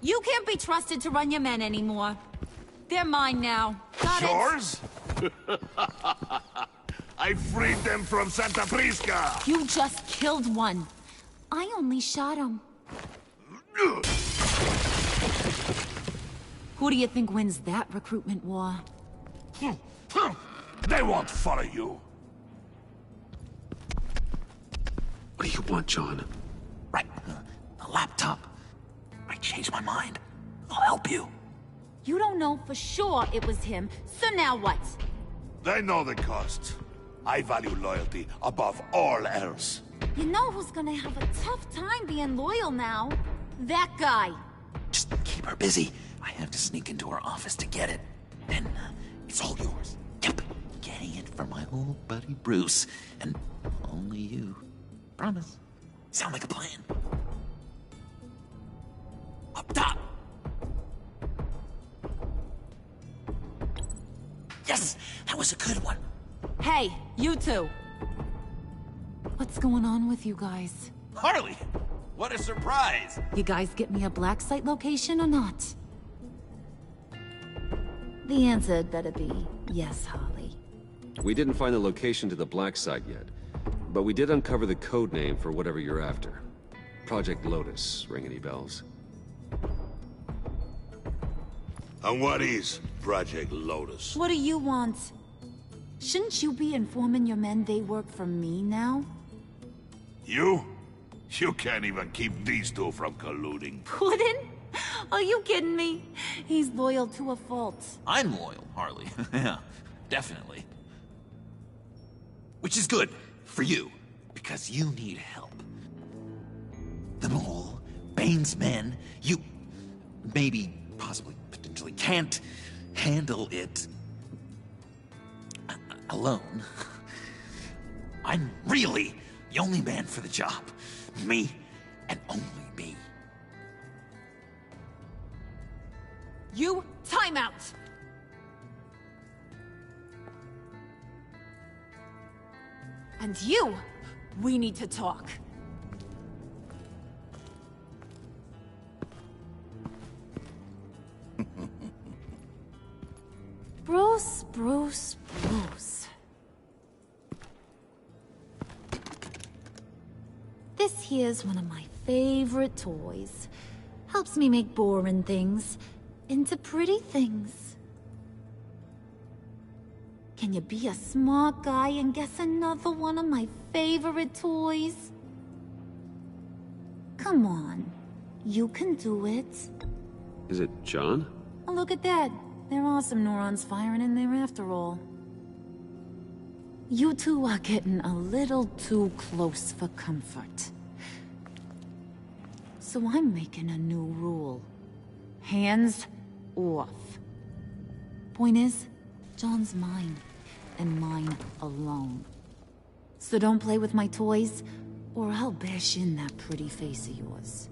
You can't be trusted to run your men anymore. They're mine now. Got it? Yours? I freed them from Santa Prisca! You just killed one. I only shot him. Who do you think wins that recruitment war? They won't follow you. What do you want, John? Right, the laptop. I changed my mind. I'll help you. You don't know for sure it was him, so now what? They know the cost. I value loyalty above all else. You know who's gonna have a tough time being loyal now? That guy. Just keep her busy. I have to sneak into her office to get it. Then it's all yours. Yep, getting it for my old buddy Bruce. And only you. Promise. Sound like a plan? Up top! Yes! That was a good one. Hey, you two. What's going on with you guys? Harley! What a surprise! You guys get me a black site location or not? The answer had better be yes, Harley. We didn't find the location to the black site yet, but we did uncover the code name for whatever you're after. Project Lotus. Ring any bells? And what is Project Lotus? What do you want? Shouldn't you be informing your men they work for me now? You? You can't even keep these two from colluding. Puddin'? Are you kidding me? He's loyal to a fault. I'm loyal, Harley. Yeah, definitely. Which is good for you, because you need help. The Mole, Bane's men, you maybe, possibly, potentially can't handle it alone. I'm really the only man for the job. Me, and only me. You, time out! And you, we need to talk. Bruce. This here's one of my favorite toys. Helps me make boring things into pretty things. Can you be a smart guy and guess another one of my favorite toys? Come on, you can do it. Is it John? Oh, look at that. There are some neurons firing in there after all. You two are getting a little too close for comfort. So I'm making a new rule. Hands off. Point is, John's mine, and mine alone. So don't play with my toys, or I'll bash in that pretty face of yours.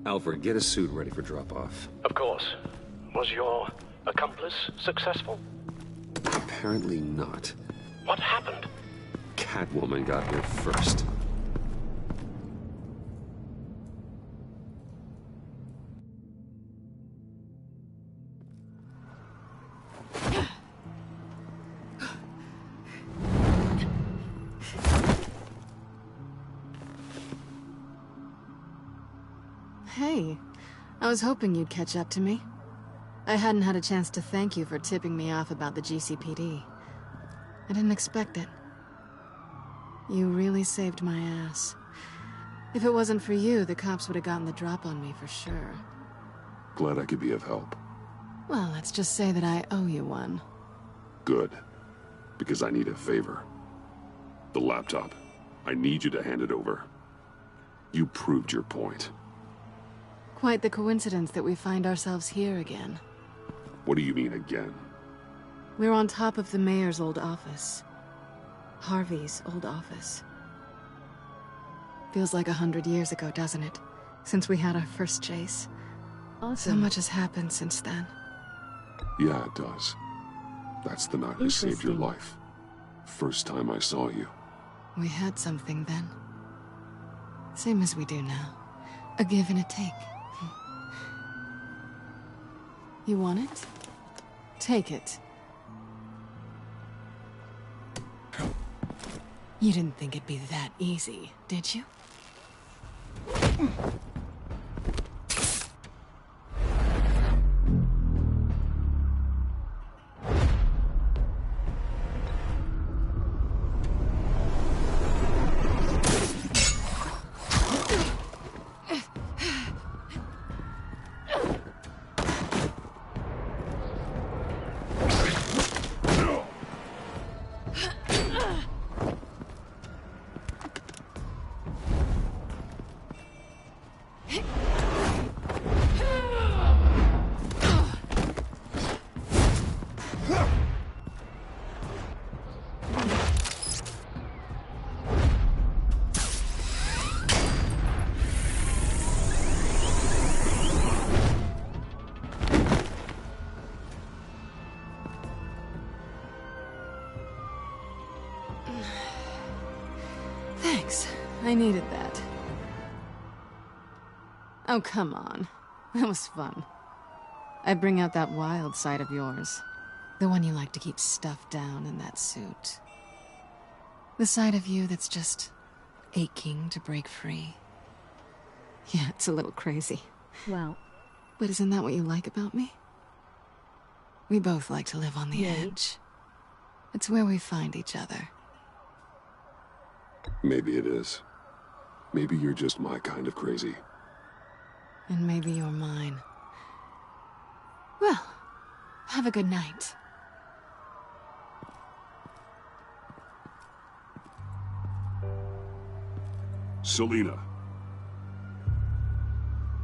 Alfred, get a suit ready for drop-off. Of course. Was your accomplice successful? Apparently not. What happened? Catwoman got here first. Hey, I was hoping you'd catch up to me. I hadn't had a chance to thank you for tipping me off about the GCPD. I didn't expect it. You really saved my ass. If it wasn't for you, the cops would have gotten the drop on me for sure. Glad I could be of help. Well, let's just say that I owe you one. Good. Because I need a favor. The laptop. I need you to hand it over. You proved your point. Quite the coincidence that we find ourselves here again. What do you mean again? We're on top of the mayor's old office. Harvey's old office. Feels like 100 years ago, doesn't it? Since we had our first chase. Awesome. So much has happened since then. Yeah, it does. That's the night I saved your life. First time I saw you. We had something then. Same as we do now. A give and a take. You want it? Take it. You didn't think it'd be that easy, did you? I needed that. Oh, come on. That was fun. I bring out that wild side of yours. The one you like to keep stuffed down in that suit. The side of you that's just aching to break free. Yeah, it's a little crazy. Well. But isn't that what you like about me? We both like to live on the edge. It's where we find each other. Maybe it is. Maybe you're just my kind of crazy. And maybe you're mine. Well, have a good night. Selina.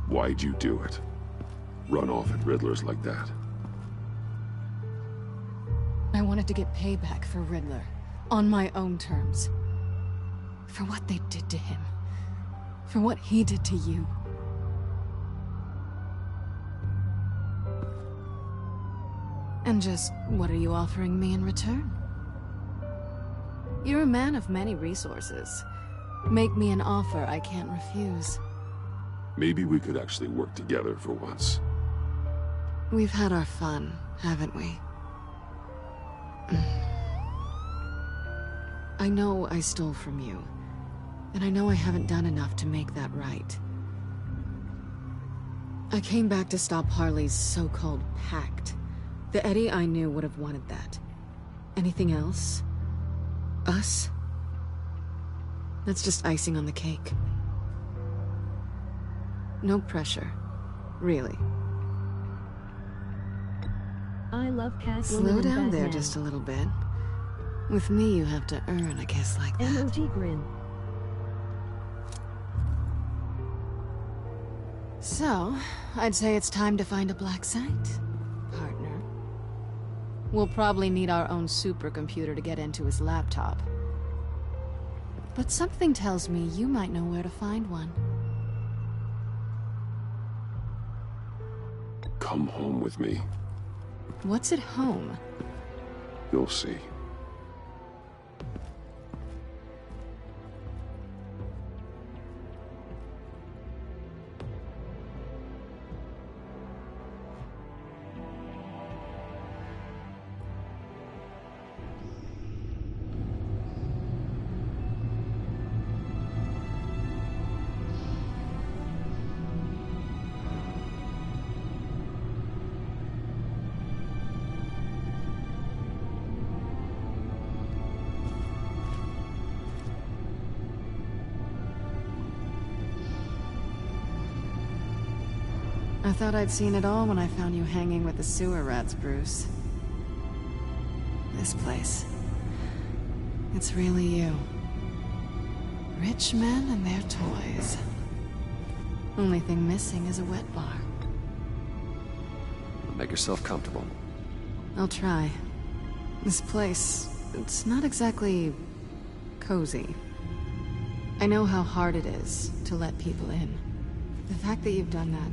Why'd you do it? Run off at Riddlers like that? I wanted to get payback for Riddler. On my own terms. For what they did to him. For what he did to you. And just, what are you offering me in return? You're a man of many resources. Make me an offer I can't refuse. Maybe we could actually work together for once. We've had our fun, haven't we? I know I stole from you. And I know I haven't done enough to make that right. I came back to stop Harley's so-called pact. The Eddie I knew would have wanted that. Anything else? Us? That's just icing on the cake. No pressure. Really. I love Catwoman. Slow down and there Batman. just a little bit. With me, you have to earn a kiss like that. Emoji grin. So, I'd say it's time to find a black site, partner. We'll probably need our own supercomputer to get into his laptop. But something tells me you might know where to find one. Come home with me. What's at home? You'll see. I thought I'd seen it all when I found you hanging with the sewer rats, Bruce. This place. It's really you. Rich men and their toys. Only thing missing is a wet bar. Make yourself comfortable. I'll try. This place, it's not exactly cozy. I know how hard it is to let people in. The fact that you've done that,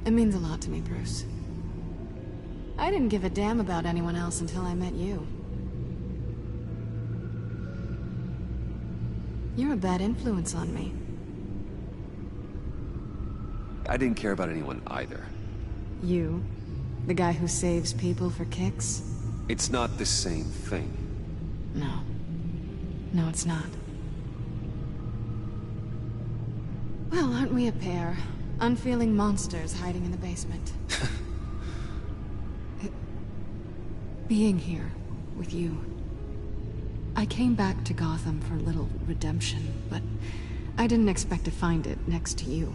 it means a lot to me, Bruce. I didn't give a damn about anyone else until I met you. You're a bad influence on me. I didn't care about anyone either. You? The guy who saves people for kicks? It's not the same thing. No. No, it's not. Well, aren't we a pair? Unfeeling monsters hiding in the basement. Being here with you. I came back to Gotham for a little redemption, but I didn't expect to find it next to you.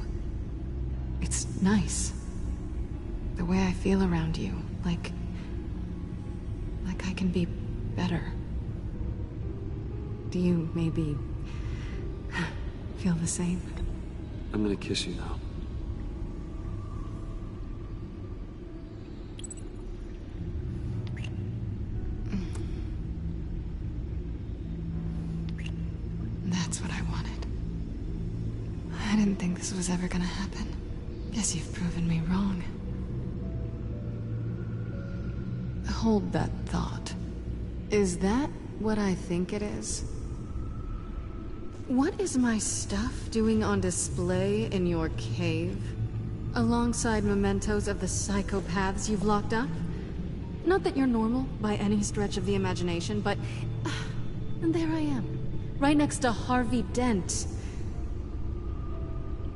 It's nice. The way I feel around you, like I can be better. Do you maybe feel the same? I'm gonna kiss you now. That's what I wanted. I didn't think this was ever gonna happen. Guess you've proven me wrong. Hold that thought. Is that what I think it is? What is my stuff doing on display in your cave? Alongside mementos of the psychopaths you've locked up? Not that you're normal by any stretch of the imagination, but... and there I am, right next to Harvey Dent.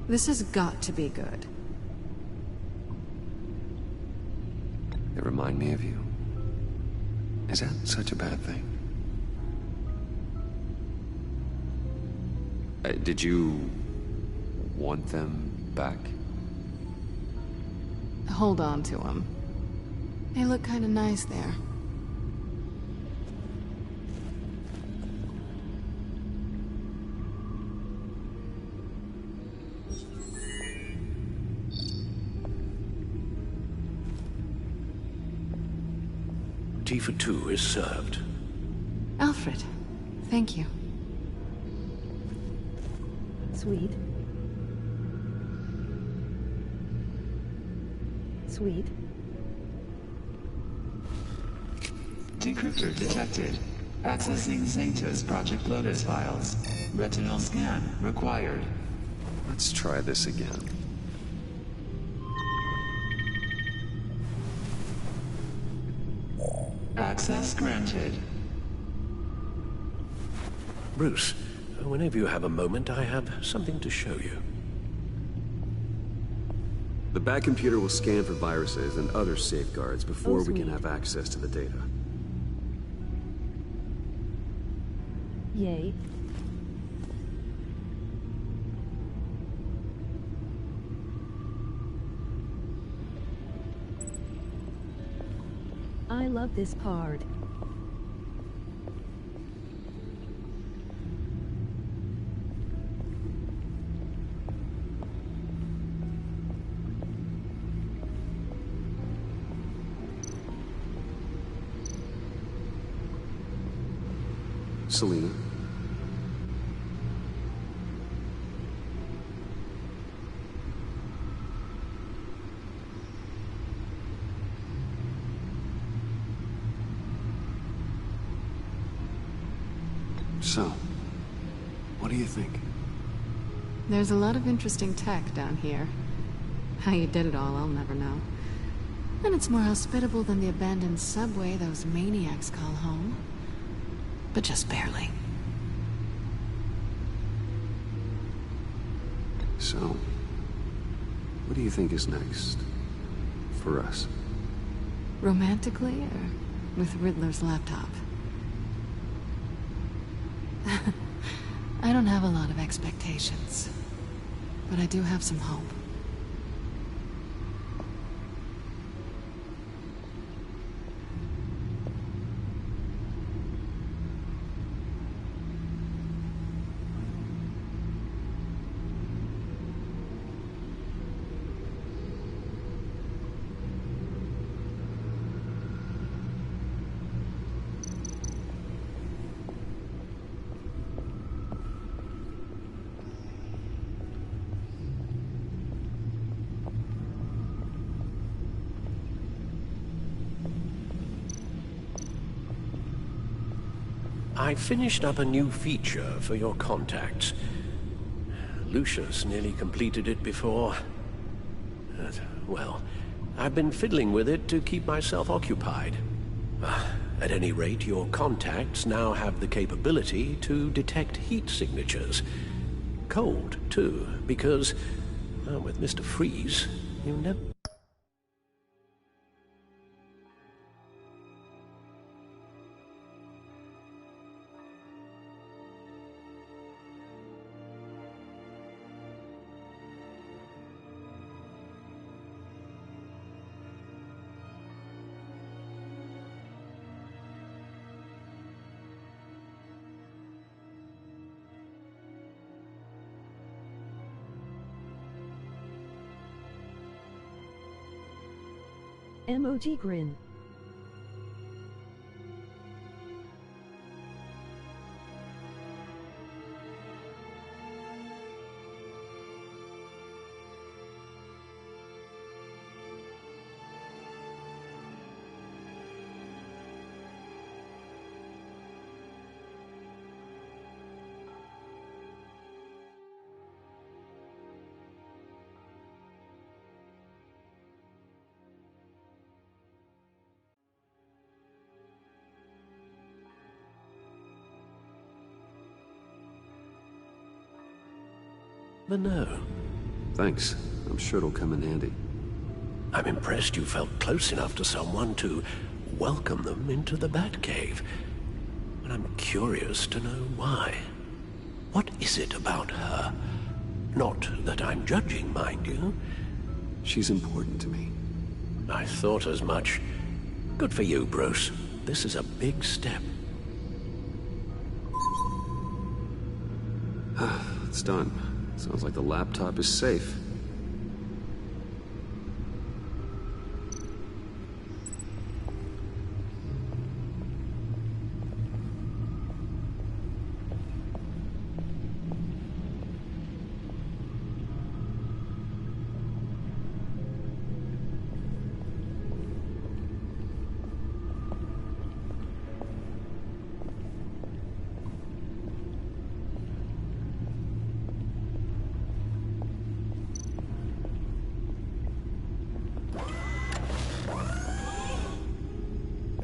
This has got to be good. They remind me of you. Is that such a bad thing? Did you want them back? Hold on to them. They look kind of nice there. Tea for two is served. Alfred, thank you. Sweet. Sweet. Decryptor detected. Accessing Zeta's Project Lotus files. Retinal scan required. Let's try this again. Access granted. Bruce, whenever you have a moment, I have something to show you. The back computer will scan for viruses and other safeguards before we can have access to the data. Yay. I love this part. Selina. So, what do you think? There's a lot of interesting tech down here. How you did it all, I'll never know. And it's more hospitable than the abandoned subway those maniacs call home. But just barely. So, what do you think is next? For us? Romantically, or with Riddler's laptop? I don't have a lot of expectations. But I do have some hope. I finished up a new feature for your contacts. Lucius nearly completed it before. Well, I've been fiddling with it to keep myself occupied. At any rate, your contacts now have the capability to detect heat signatures. Cold, too, because, well, with Mr. Freeze, you never... Emoji grin. but no. Thanks. I'm sure it'll come in handy. I'm impressed you felt close enough to someone to welcome them into the Batcave. But I'm curious to know why. What is it about her? Not that I'm judging, mind you. She's important to me. I thought as much. Good for you, Bruce. This is a big step. It's done. Sounds like the laptop is safe.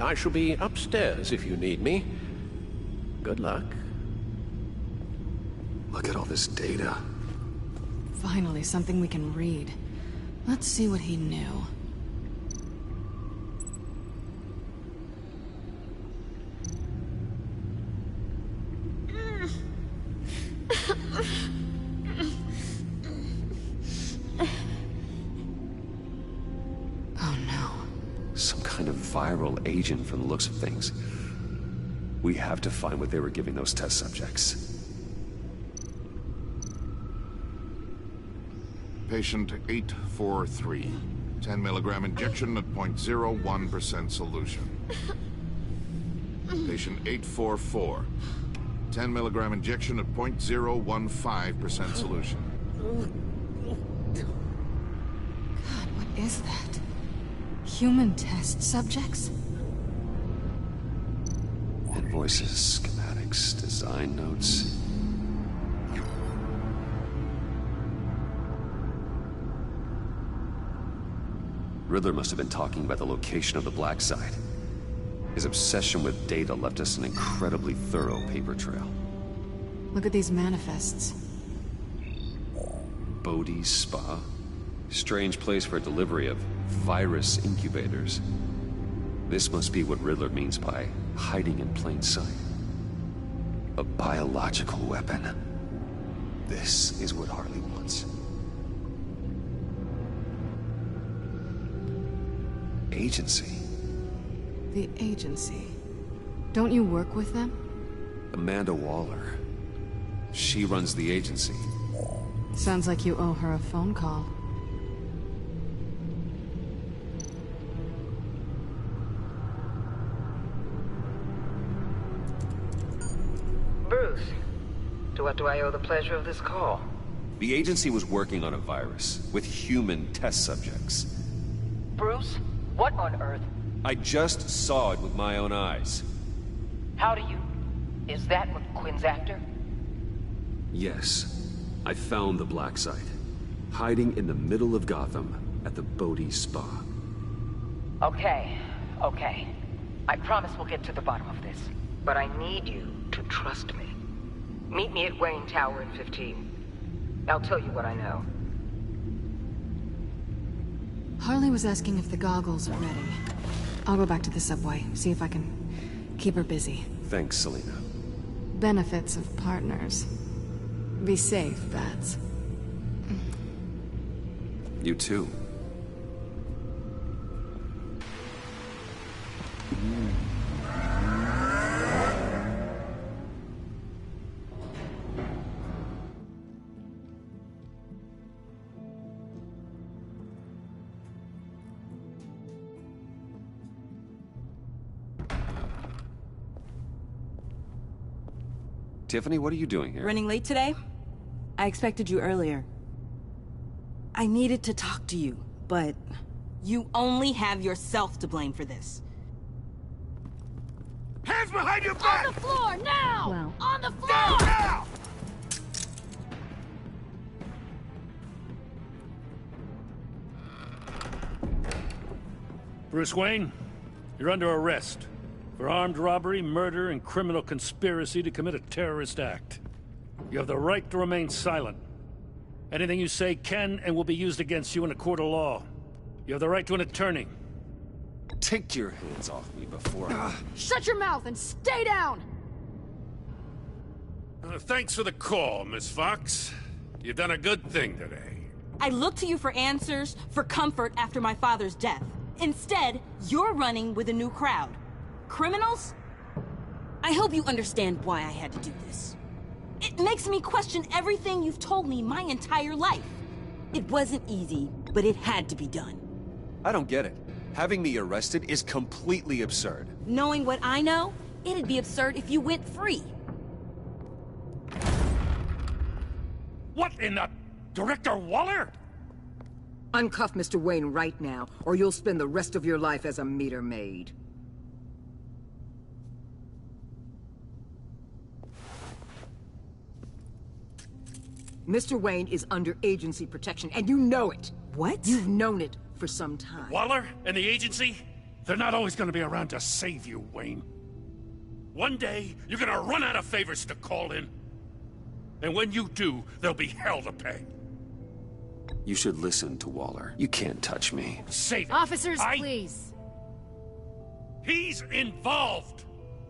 I shall be upstairs if you need me. Good luck. Look at all this data. Finally, something we can read. Let's see what he knew. Viral agent from the looks of things. We have to find what they were giving those test subjects. Patient 843. 10 milligram injection at 0.01% solution. Patient 844. 10 milligram injection at 0.015% solution. God, what is that? Human test subjects? Invoices, schematics, design notes. Riddler must have been talking about the location of the Black Site. His obsession with data left us an incredibly thorough paper trail. Look at these manifests. Bodhi's Spa? Strange place for delivery of virus incubators. This must be what Riddler means by hiding in plain sight. A biological weapon. This is what Harley wants. Agency. The Agency. Don't you work with them? Amanda Waller. She runs the agency. Sounds like you owe her a phone call. Bruce, to what do I owe the pleasure of this call? The agency was working on a virus with human test subjects. Bruce, what on earth? I just saw it with my own eyes. How do you... Is that what Quinn's after? Yes. I found the Black Site. Hiding in the middle of Gotham at the Bodhi Spa. Okay. I promise we'll get to the bottom of this. But I need you to trust me. Meet me at Wayne Tower in 15. I'll tell you what I know. Harley was asking if the goggles are ready. I'll go back to the subway, see if I can keep her busy. Thanks, Selina. Benefits of partners. Be safe, Bats. You too. Tiffany, what are you doing here? Running late today? I expected you earlier. I needed to talk to you, but you only have yourself to blame for this. Hands behind your back! On the floor, now! Well. On the floor! Now! Bruce Wayne, you're under arrest for armed robbery, murder, and criminal conspiracy to commit a terrorist act. You have the right to remain silent. Anything you say can and will be used against you in a court of law. You have the right to an attorney. Take your hands off me before I... Shut your mouth and stay down! Thanks for the call, Miss Fox. You've done a good thing today. I look to you for answers, for comfort after my father's death. Instead, you're running with a new crowd. Criminals? I hope you understand why I had to do this. It makes me question everything you've told me my entire life. It wasn't easy, but it had to be done. I don't get it. Having me arrested is completely absurd. Knowing what I know, it'd be absurd if you went free. What in the... Director Waller? Uncuff Mr. Wayne right now, or you'll spend the rest of your life as a meter maid. Mr. Wayne is under agency protection, and you know it. What? You've known it for some time. Waller and the agency? They're not always gonna be around to save you, Wayne. One day, you're gonna run out of favors to call in. And when you do, there'll be hell to pay. You should listen to Waller. You can't touch me. Save it. Officers, please. He's involved.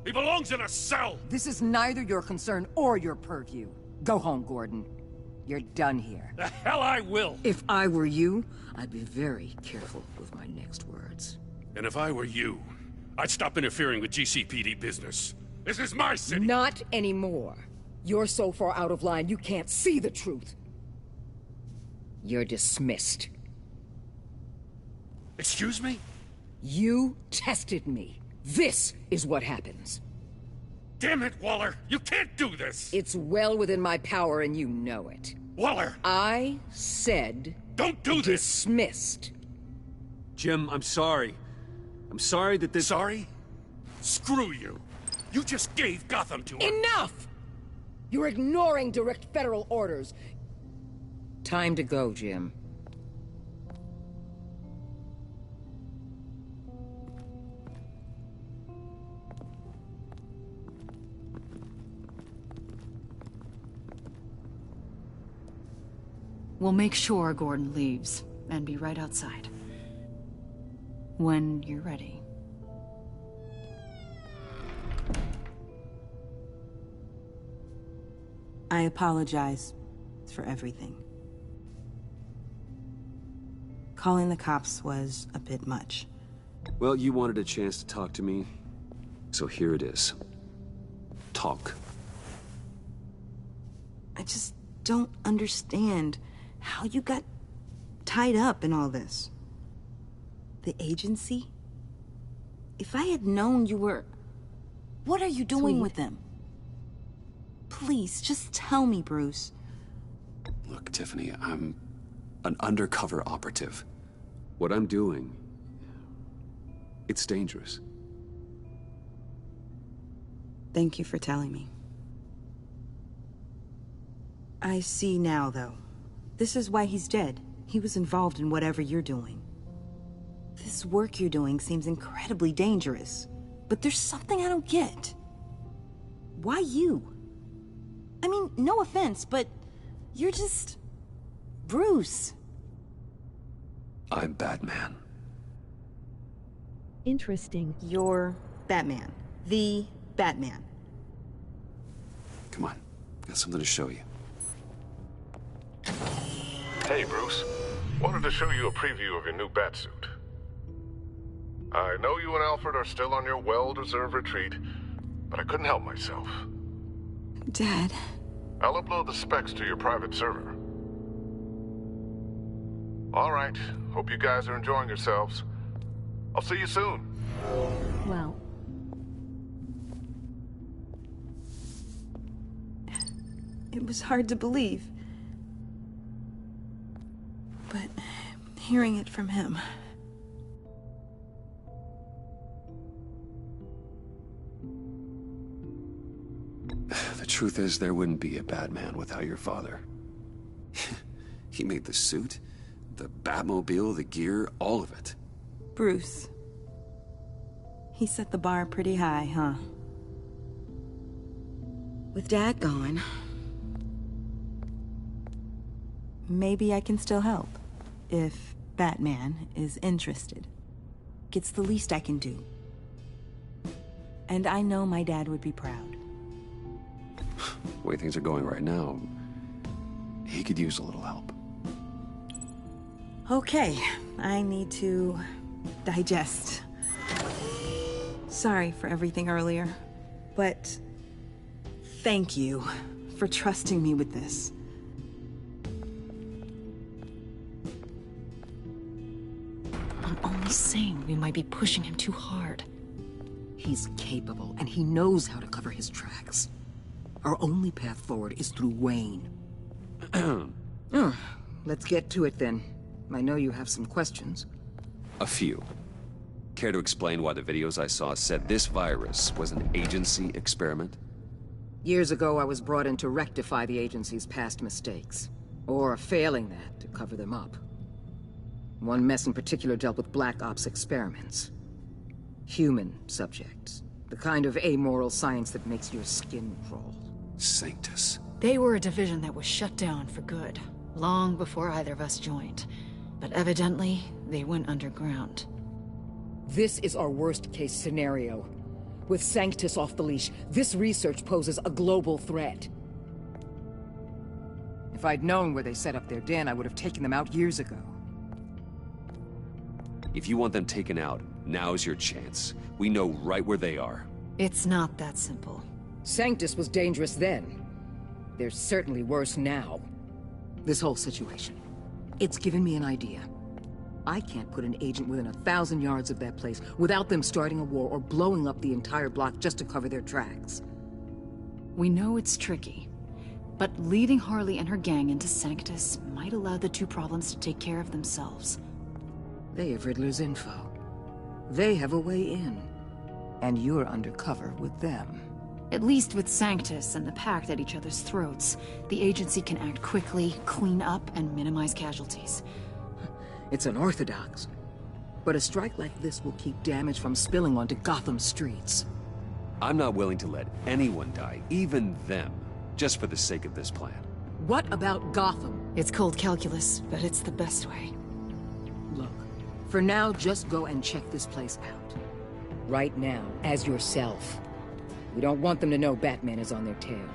He belongs in a cell. This is neither your concern or your purview. Go home, Gordon. You're done here. The hell I will. If I were you, I'd be very careful with my next words. And if I were you, I'd stop interfering with GCPD business. This is my city. Not anymore. You're so far out of line, you can't see the truth. You're dismissed. Excuse me? You tested me. This is what happens. Damn it, Waller! You can't do this! It's well within my power and you know it. Waller! I said... Don't do this! Dismissed. Jim, I'm sorry. I'm sorry that this... Sorry? Screw you! You just gave Gotham to her! Enough! You're ignoring direct federal orders. Time to go, Jim. We'll make sure Gordon leaves, and be right outside. When you're ready. I apologize for everything. Calling the cops was a bit much. Well, you wanted a chance to talk to me, so here it is. Talk. I just don't understand how you got tied up in all this. The agency? If I had known you were... What are you doing with them? Please, just tell me, Bruce. Look, Tiffany, I'm an undercover operative. What I'm doing, it's dangerous. Thank you for telling me. I see now, though. This is why he's dead. He was involved in whatever you're doing. This work you're doing seems incredibly dangerous. But there's something I don't get. Why you? I mean, no offense, but you're just... Bruce. I'm Batman. Interesting. You're Batman. The Batman. Come on, got something to show you. Hey, Bruce. Wanted to show you a preview of your new Batsuit. I know you and Alfred are still on your well-deserved retreat, but I couldn't help myself. Dad. I'll upload the specs to your private server. All right. Hope you guys are enjoying yourselves. I'll see you soon. Well... It was hard to believe. But hearing it from him... The truth is, there wouldn't be a Batman without your father. He made the suit, the Batmobile, the gear, all of it. Bruce. He set the bar pretty high, huh? With Dad gone... maybe I can still help. If Batman is interested. It's the least I can do. And I know my dad would be proud. The way things are going right now, he could use a little help. Okay, I need to digest. Sorry for everything earlier, but thank you for trusting me with this. I'm only saying we might be pushing him too hard. He's capable, and he knows how to cover his tracks. Our only path forward is through Wayne. Let's get to it then. I know you have some questions. A few. Care to explain why the videos I saw said this virus was an agency experiment? Years ago, I was brought in to rectify the agency's past mistakes. Or, failing that, to cover them up. One mess in particular dealt with Black Ops experiments. Human subjects. The kind of amoral science that makes your skin crawl. Sanctus. They were a division that was shut down for good, long before either of us joined. But evidently, they went underground. This is our worst-case scenario. With Sanctus off the leash, this research poses a global threat. If I'd known where they set up their den, I would have taken them out years ago. If you want them taken out, now's your chance. We know right where they are. It's not that simple. Sanctus was dangerous then. They're certainly worse now. This whole situation. It's given me an idea. I can't put an agent within 1,000 yards of that place without them starting a war or blowing up the entire block just to cover their tracks. We know it's tricky, but leading Harley and her gang into Sanctus might allow the two problems to take care of themselves. They have Riddler's info. They have a way in. And you're undercover with them. At least with Sanctus and the Pact at each other's throats, the agency can act quickly, clean up, and minimize casualties. It's unorthodox, but a strike like this will keep damage from spilling onto Gotham streets. I'm not willing to let anyone die, even them, just for the sake of this plan. What about Gotham? It's cold calculus, but it's the best way. Look, for now, just go and check this place out. Right now, as yourself. We don't want them to know Batman is on their tail.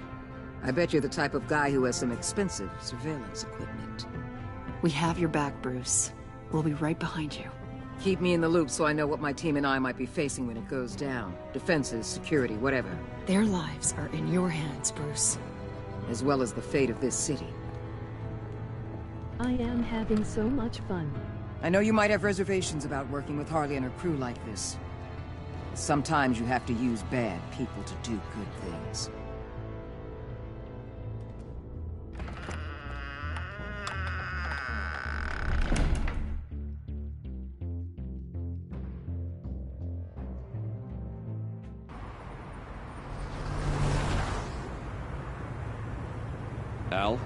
I bet you're the type of guy who has some expensive surveillance equipment. We have your back, Bruce. We'll be right behind you. Keep me in the loop so I know what my team and I might be facing when it goes down. Defenses, security, whatever. Their lives are in your hands, Bruce. As well as the fate of this city. I am having so much fun. I know you might have reservations about working with Harley and her crew like this. Sometimes you have to use bad people to do good things. Al?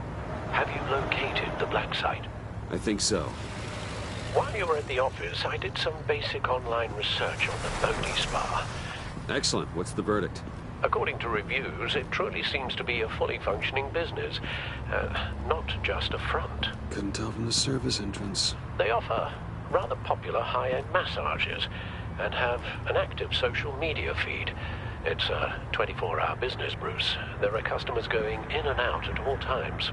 Have you located the black site? I think so. While you were at the office, I did some basic online research on the Bodhi Spa. Excellent. What's the verdict? According to reviews, it truly seems to be a fully functioning business. Not just a front. Couldn't tell from the service entrance. They offer rather popular high-end massages and have an active social media feed. It's a 24-hour business, Bruce. There are customers going in and out at all times.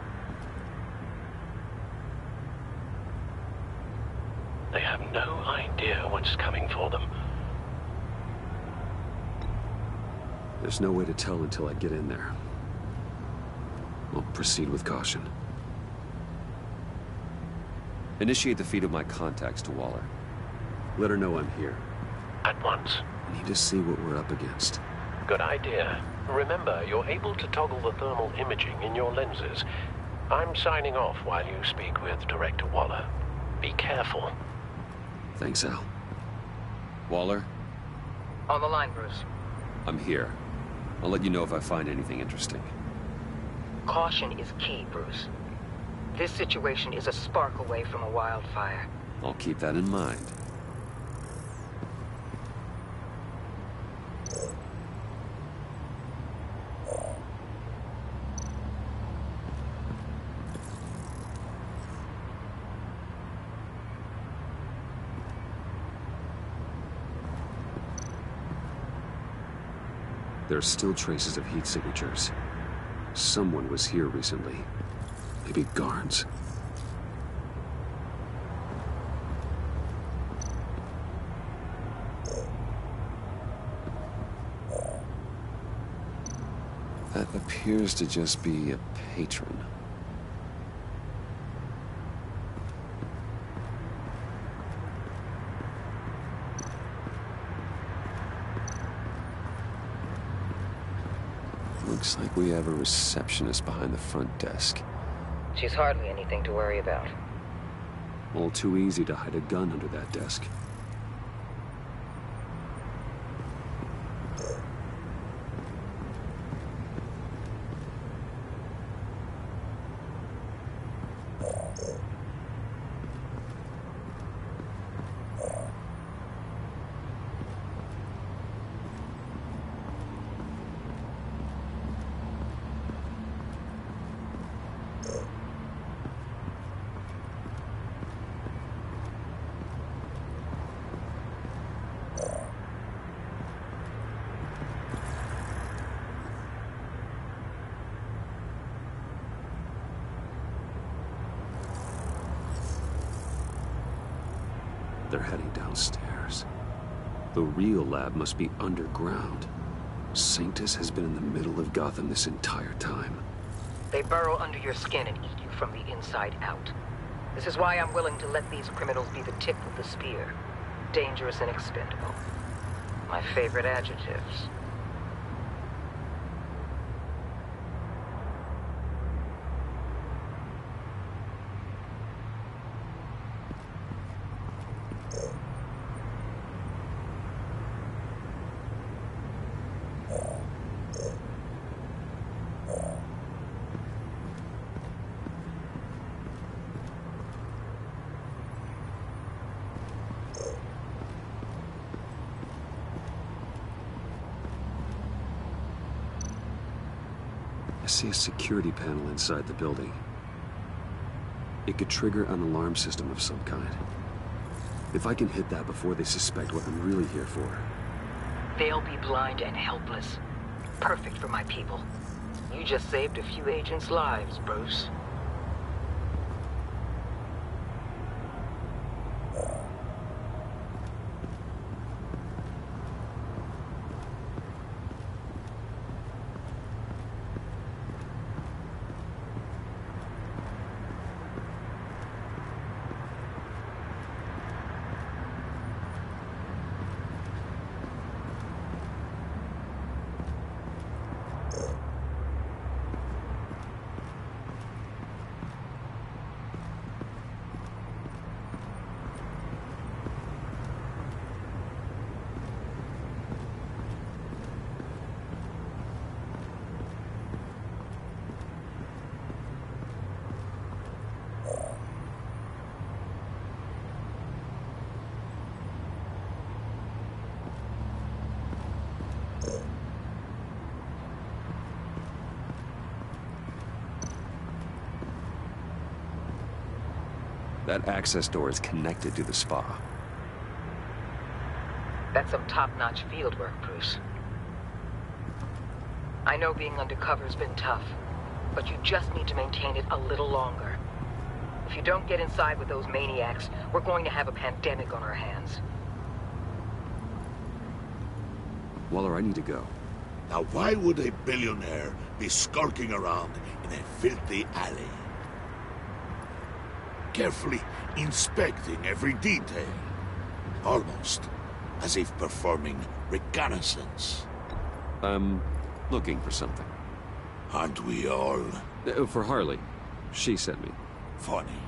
They have no idea what's coming for them. There's no way to tell until I get in there. I'll proceed with caution. Initiate the feed of my contacts to Waller. Let her know I'm here. At once. I need to see what we're up against. Good idea. Remember, you're able to toggle the thermal imaging in your lenses. I'm signing off while you speak with Director Waller. Be careful. Thanks, Al. Waller? On the line, Bruce. I'm here. I'll let you know if I find anything interesting. Caution is key, Bruce. This situation is a spark away from a wildfire. I'll keep that in mind. There are still traces of heat signatures. Someone was here recently. Maybe Garns. That appears to just be a patron. Looks like we have a receptionist behind the front desk. She's hardly anything to worry about. All too easy to hide a gun under that desk. They're heading downstairs. The real lab must be underground. Sanctus has been in the middle of Gotham this entire time. They burrow under your skin and eat you from the inside out. This is why I'm willing to let these criminals be the tip of the spear. Dangerous and expendable. My favorite adjectives. I see a security panel inside the building. It could trigger an alarm system of some kind. If I can hit that before they suspect what I'm really here for. They'll be blind and helpless. Perfect for my people. You just saved a few agents' lives, Bruce. That access door is connected to the spa. That's some top-notch field work, Bruce. I know being undercover's been tough, but you just need to maintain it a little longer. If you don't get inside with those maniacs, we're going to have a pandemic on our hands. Waller, I need to go. Now why would a billionaire be skulking around in a filthy alley? Carefully inspecting every detail. Almost as if performing reconnaissance. I'm looking for something. Aren't we all? For Harley. She sent me. Funny.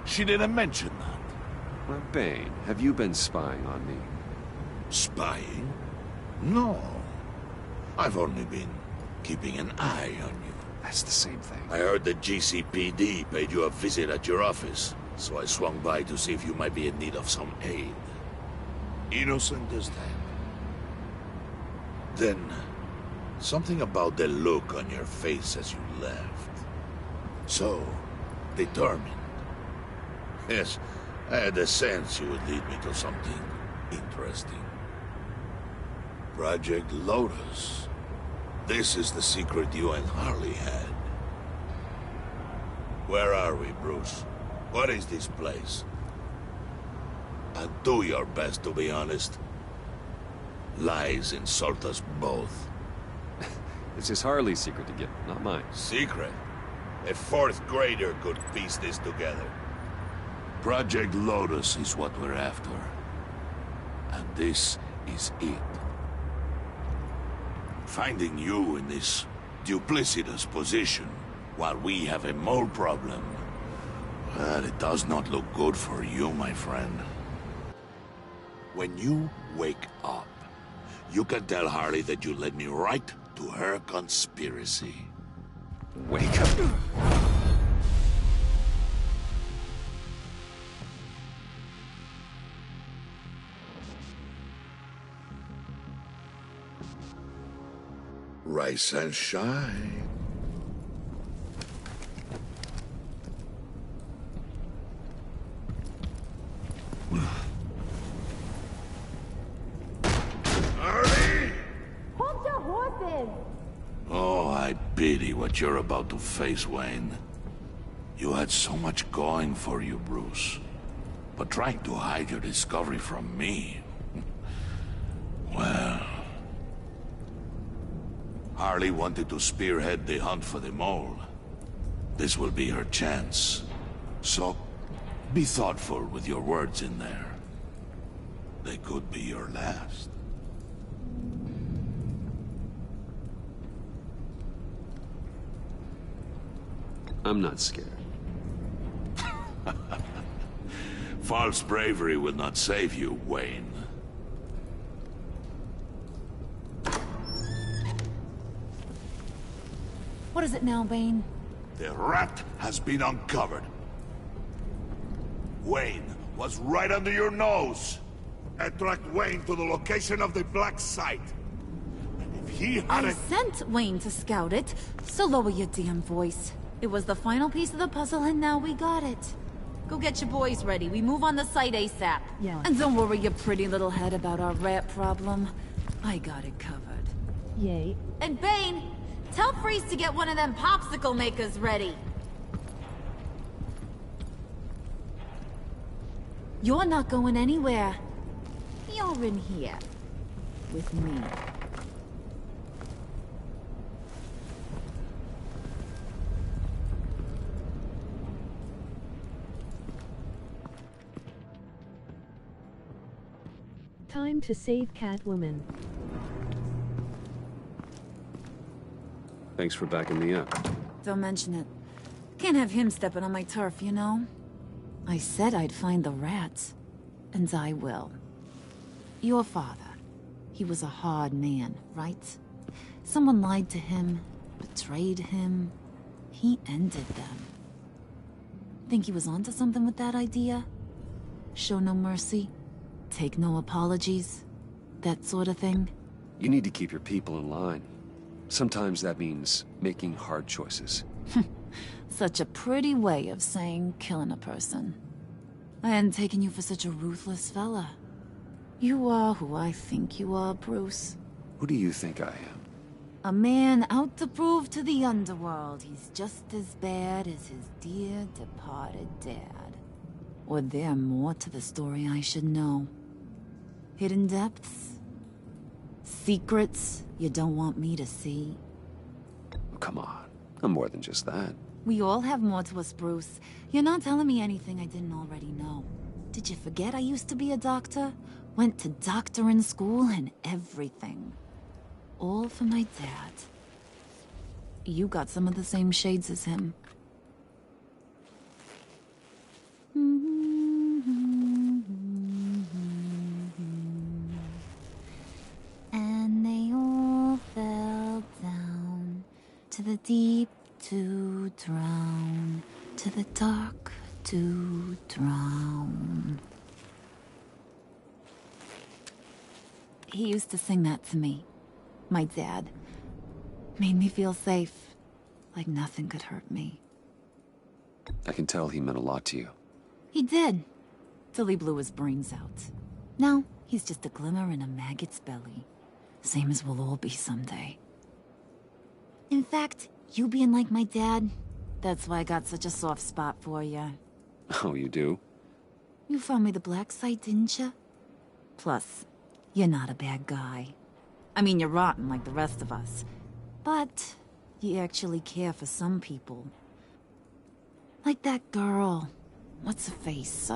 She didn't mention that. Well, Bane, have you been spying on me? Spying? No. I've only been keeping an eye on you. That's the same thing. I heard the GCPD paid you a visit at your office, so I swung by to see if you might be in need of some aid. Innocent as that. Then, something about the look on your face as you left. So, determined. Yes, I had a sense you would lead me to something interesting. Project Lotus. This is the secret you and Harley had. Where are we, Bruce? What is this place? And do your best to be honest. Lies insult us both. It's just Harley's secret to get, not mine. Secret? A fourth grader could piece this together. Project Lotus is what we're after. And this is it. Finding you in this duplicitous position while we have a mole problem. Well, it does not look good for you, my friend. When you wake up, you can tell Harley that you led me right to her conspiracy. Wake up. Rise and shine. Harley! Hold your horses! Oh, I pity what you're about to face, Wayne. You had so much going for you, Bruce. But trying to hide your discovery from me... Well... Harley wanted to spearhead the hunt for the mole. This will be her chance. So, be thoughtful with your words in there. They could be your last. I'm not scared. False bravery will not save you, Wayne. What is it now, Bane? The rat has been uncovered. Wayne was right under your nose. I tracked Wayne to the location of the black site. And if he I hadn't... sent Wayne to scout it, so lower your damn voice. It was the final piece of the puzzle and now we got it. Go get your boys ready. We move on the site ASAP. Yeah. And don't worry your pretty little head about our rat problem. I got it covered. Yay. And Bane, tell Freeze to get one of them popsicle makers ready. You're not going anywhere. You're in here. With me. Time to save Catwoman. Thanks for backing me up. Don't mention it. Can't have him stepping on my turf, you know? I said I'd find the rats. And I will. Your father. He was a hard man, right? Someone lied to him, betrayed him. He ended them. Think he was onto something with that idea? Show no mercy? Take no apologies? That sort of thing? You need to keep your people in line. Sometimes that means making hard choices. Such a pretty way of saying killing a person. I hadn't taken you for such a ruthless fella. You are who I think you are, Bruce. Who do you think I am? A man out to prove to the underworld he's just as bad as his dear departed dad. Or there more to the story I should know. Hidden depths? Secrets you don't want me to see? Oh, come on. I'm more than just that. We all have more to us, Bruce. You're not telling me anything I didn't already know. Did you forget I used to be a doctor? Went to doctoring school and everything. All for my dad. You got some of the same shades as him. And they all fell down to the deep to drown, to the dark to drown. He used to sing that to me. My dad. Made me feel safe. Like nothing could hurt me. I can tell he meant a lot to you. He did. Till he blew his brains out. Now, he's just a glimmer in a maggot's belly. Same as we'll all be someday. In fact, you being like my dad, that's why I got such a soft spot for you. Oh, you do? You found me the black site, didn't you? Plus, you're not a bad guy. I mean, you're rotten like the rest of us. But you actually care for some people. Like that girl. What's her face?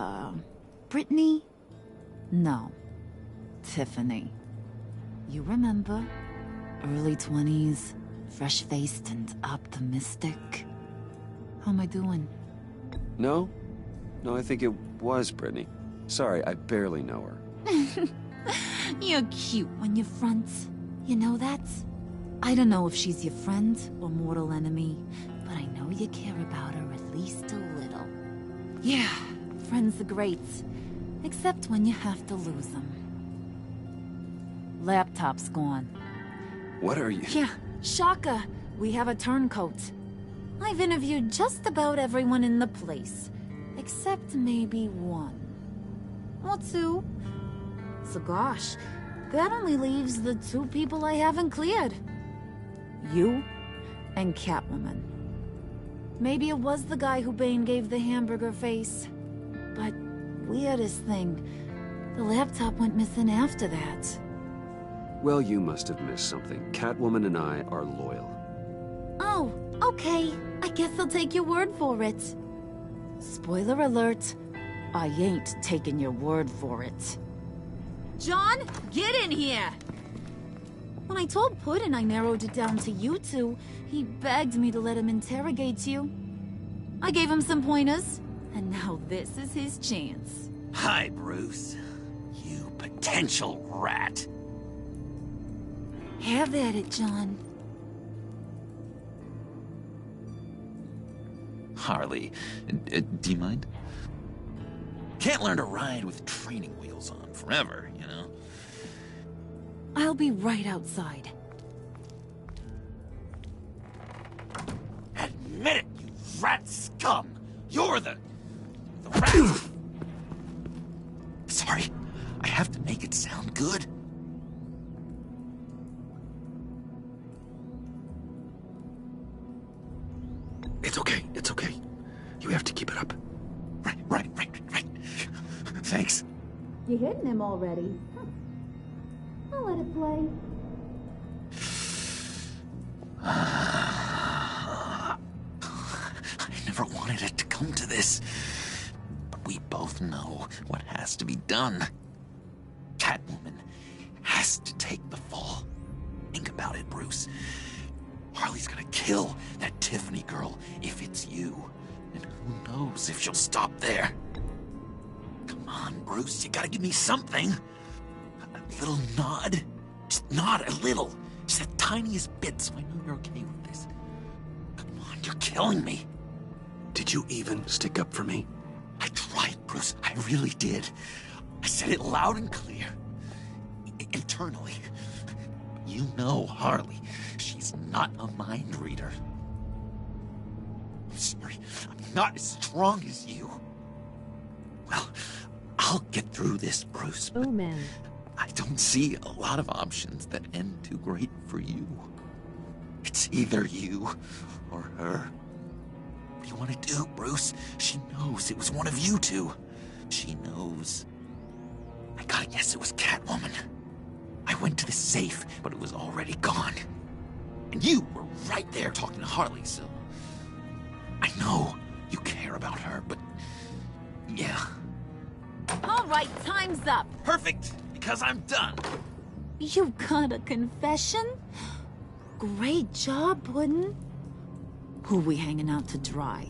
Brittany? No. Tiffany. You remember? Early 20s, fresh-faced and optimistic. How am I doing? No? No, I think it was Brittany. Sorry, I barely know her. You're cute when you front. You know that? I don't know if she's your friend or mortal enemy, but I know you care about her at least a little. Yeah, friends are great. Except when you have to lose them. Laptop's gone. What are you... Yeah, shocker. We have a turncoat. I've interviewed just about everyone in the place. Except maybe one. Or two. So gosh, that only leaves the two people I haven't cleared. You and Catwoman. Maybe it was the guy who Bane gave the hamburger face. But weirdest thing, the laptop went missing after that. Well, you must have missed something. Catwoman and I are loyal. Oh, okay. I guess I'll take your word for it. Spoiler alert, I ain't taking your word for it. John, get in here! When I told Puddin' I narrowed it down to you two, he begged me to let him interrogate you. I gave him some pointers, and now this is his chance. Hi, Bruce. You potential rat. Have at it, John. Harley, do you mind? Can't learn to ride with training wheels on forever, you know? I'll be right outside. Admit it, you rat scum! You're the rat! Sorry, I have to make it sound good. It's okay, it's okay. You have to keep it up. Right. Thanks. You hitting him already? I'll let it play. I never wanted it to come to this. But we both know what has to be done. Catwoman has to take the fall. Think about it, Bruce. Harley's gonna kill that Tiffany girl if it's you. And who knows if she'll stop there. Come on, Bruce, you gotta give me something. A little nod. Just nod a little. Just the tiniest bit so I know you're okay with this. Come on, you're killing me. Did you even stick up for me? I tried, Bruce. I really did. I said it loud and clear. Internally. You know Harley. She's not a mind reader. I'm sorry. I'm not as strong as you. Well, I'll get through this, Bruce. Oh, man. I don't see a lot of options that end too great for you. It's either you or her. What do you want to do, Bruce? She knows it was one of you two. She knows. I gotta guess it was Catwoman. I went to the safe, but it was already gone. And you were right there talking to Harley, so... I know you care about her, but... yeah. All right, time's up. Perfect, because I'm done. You got a confession? Great job, Puddin'. Who we hanging out to dry?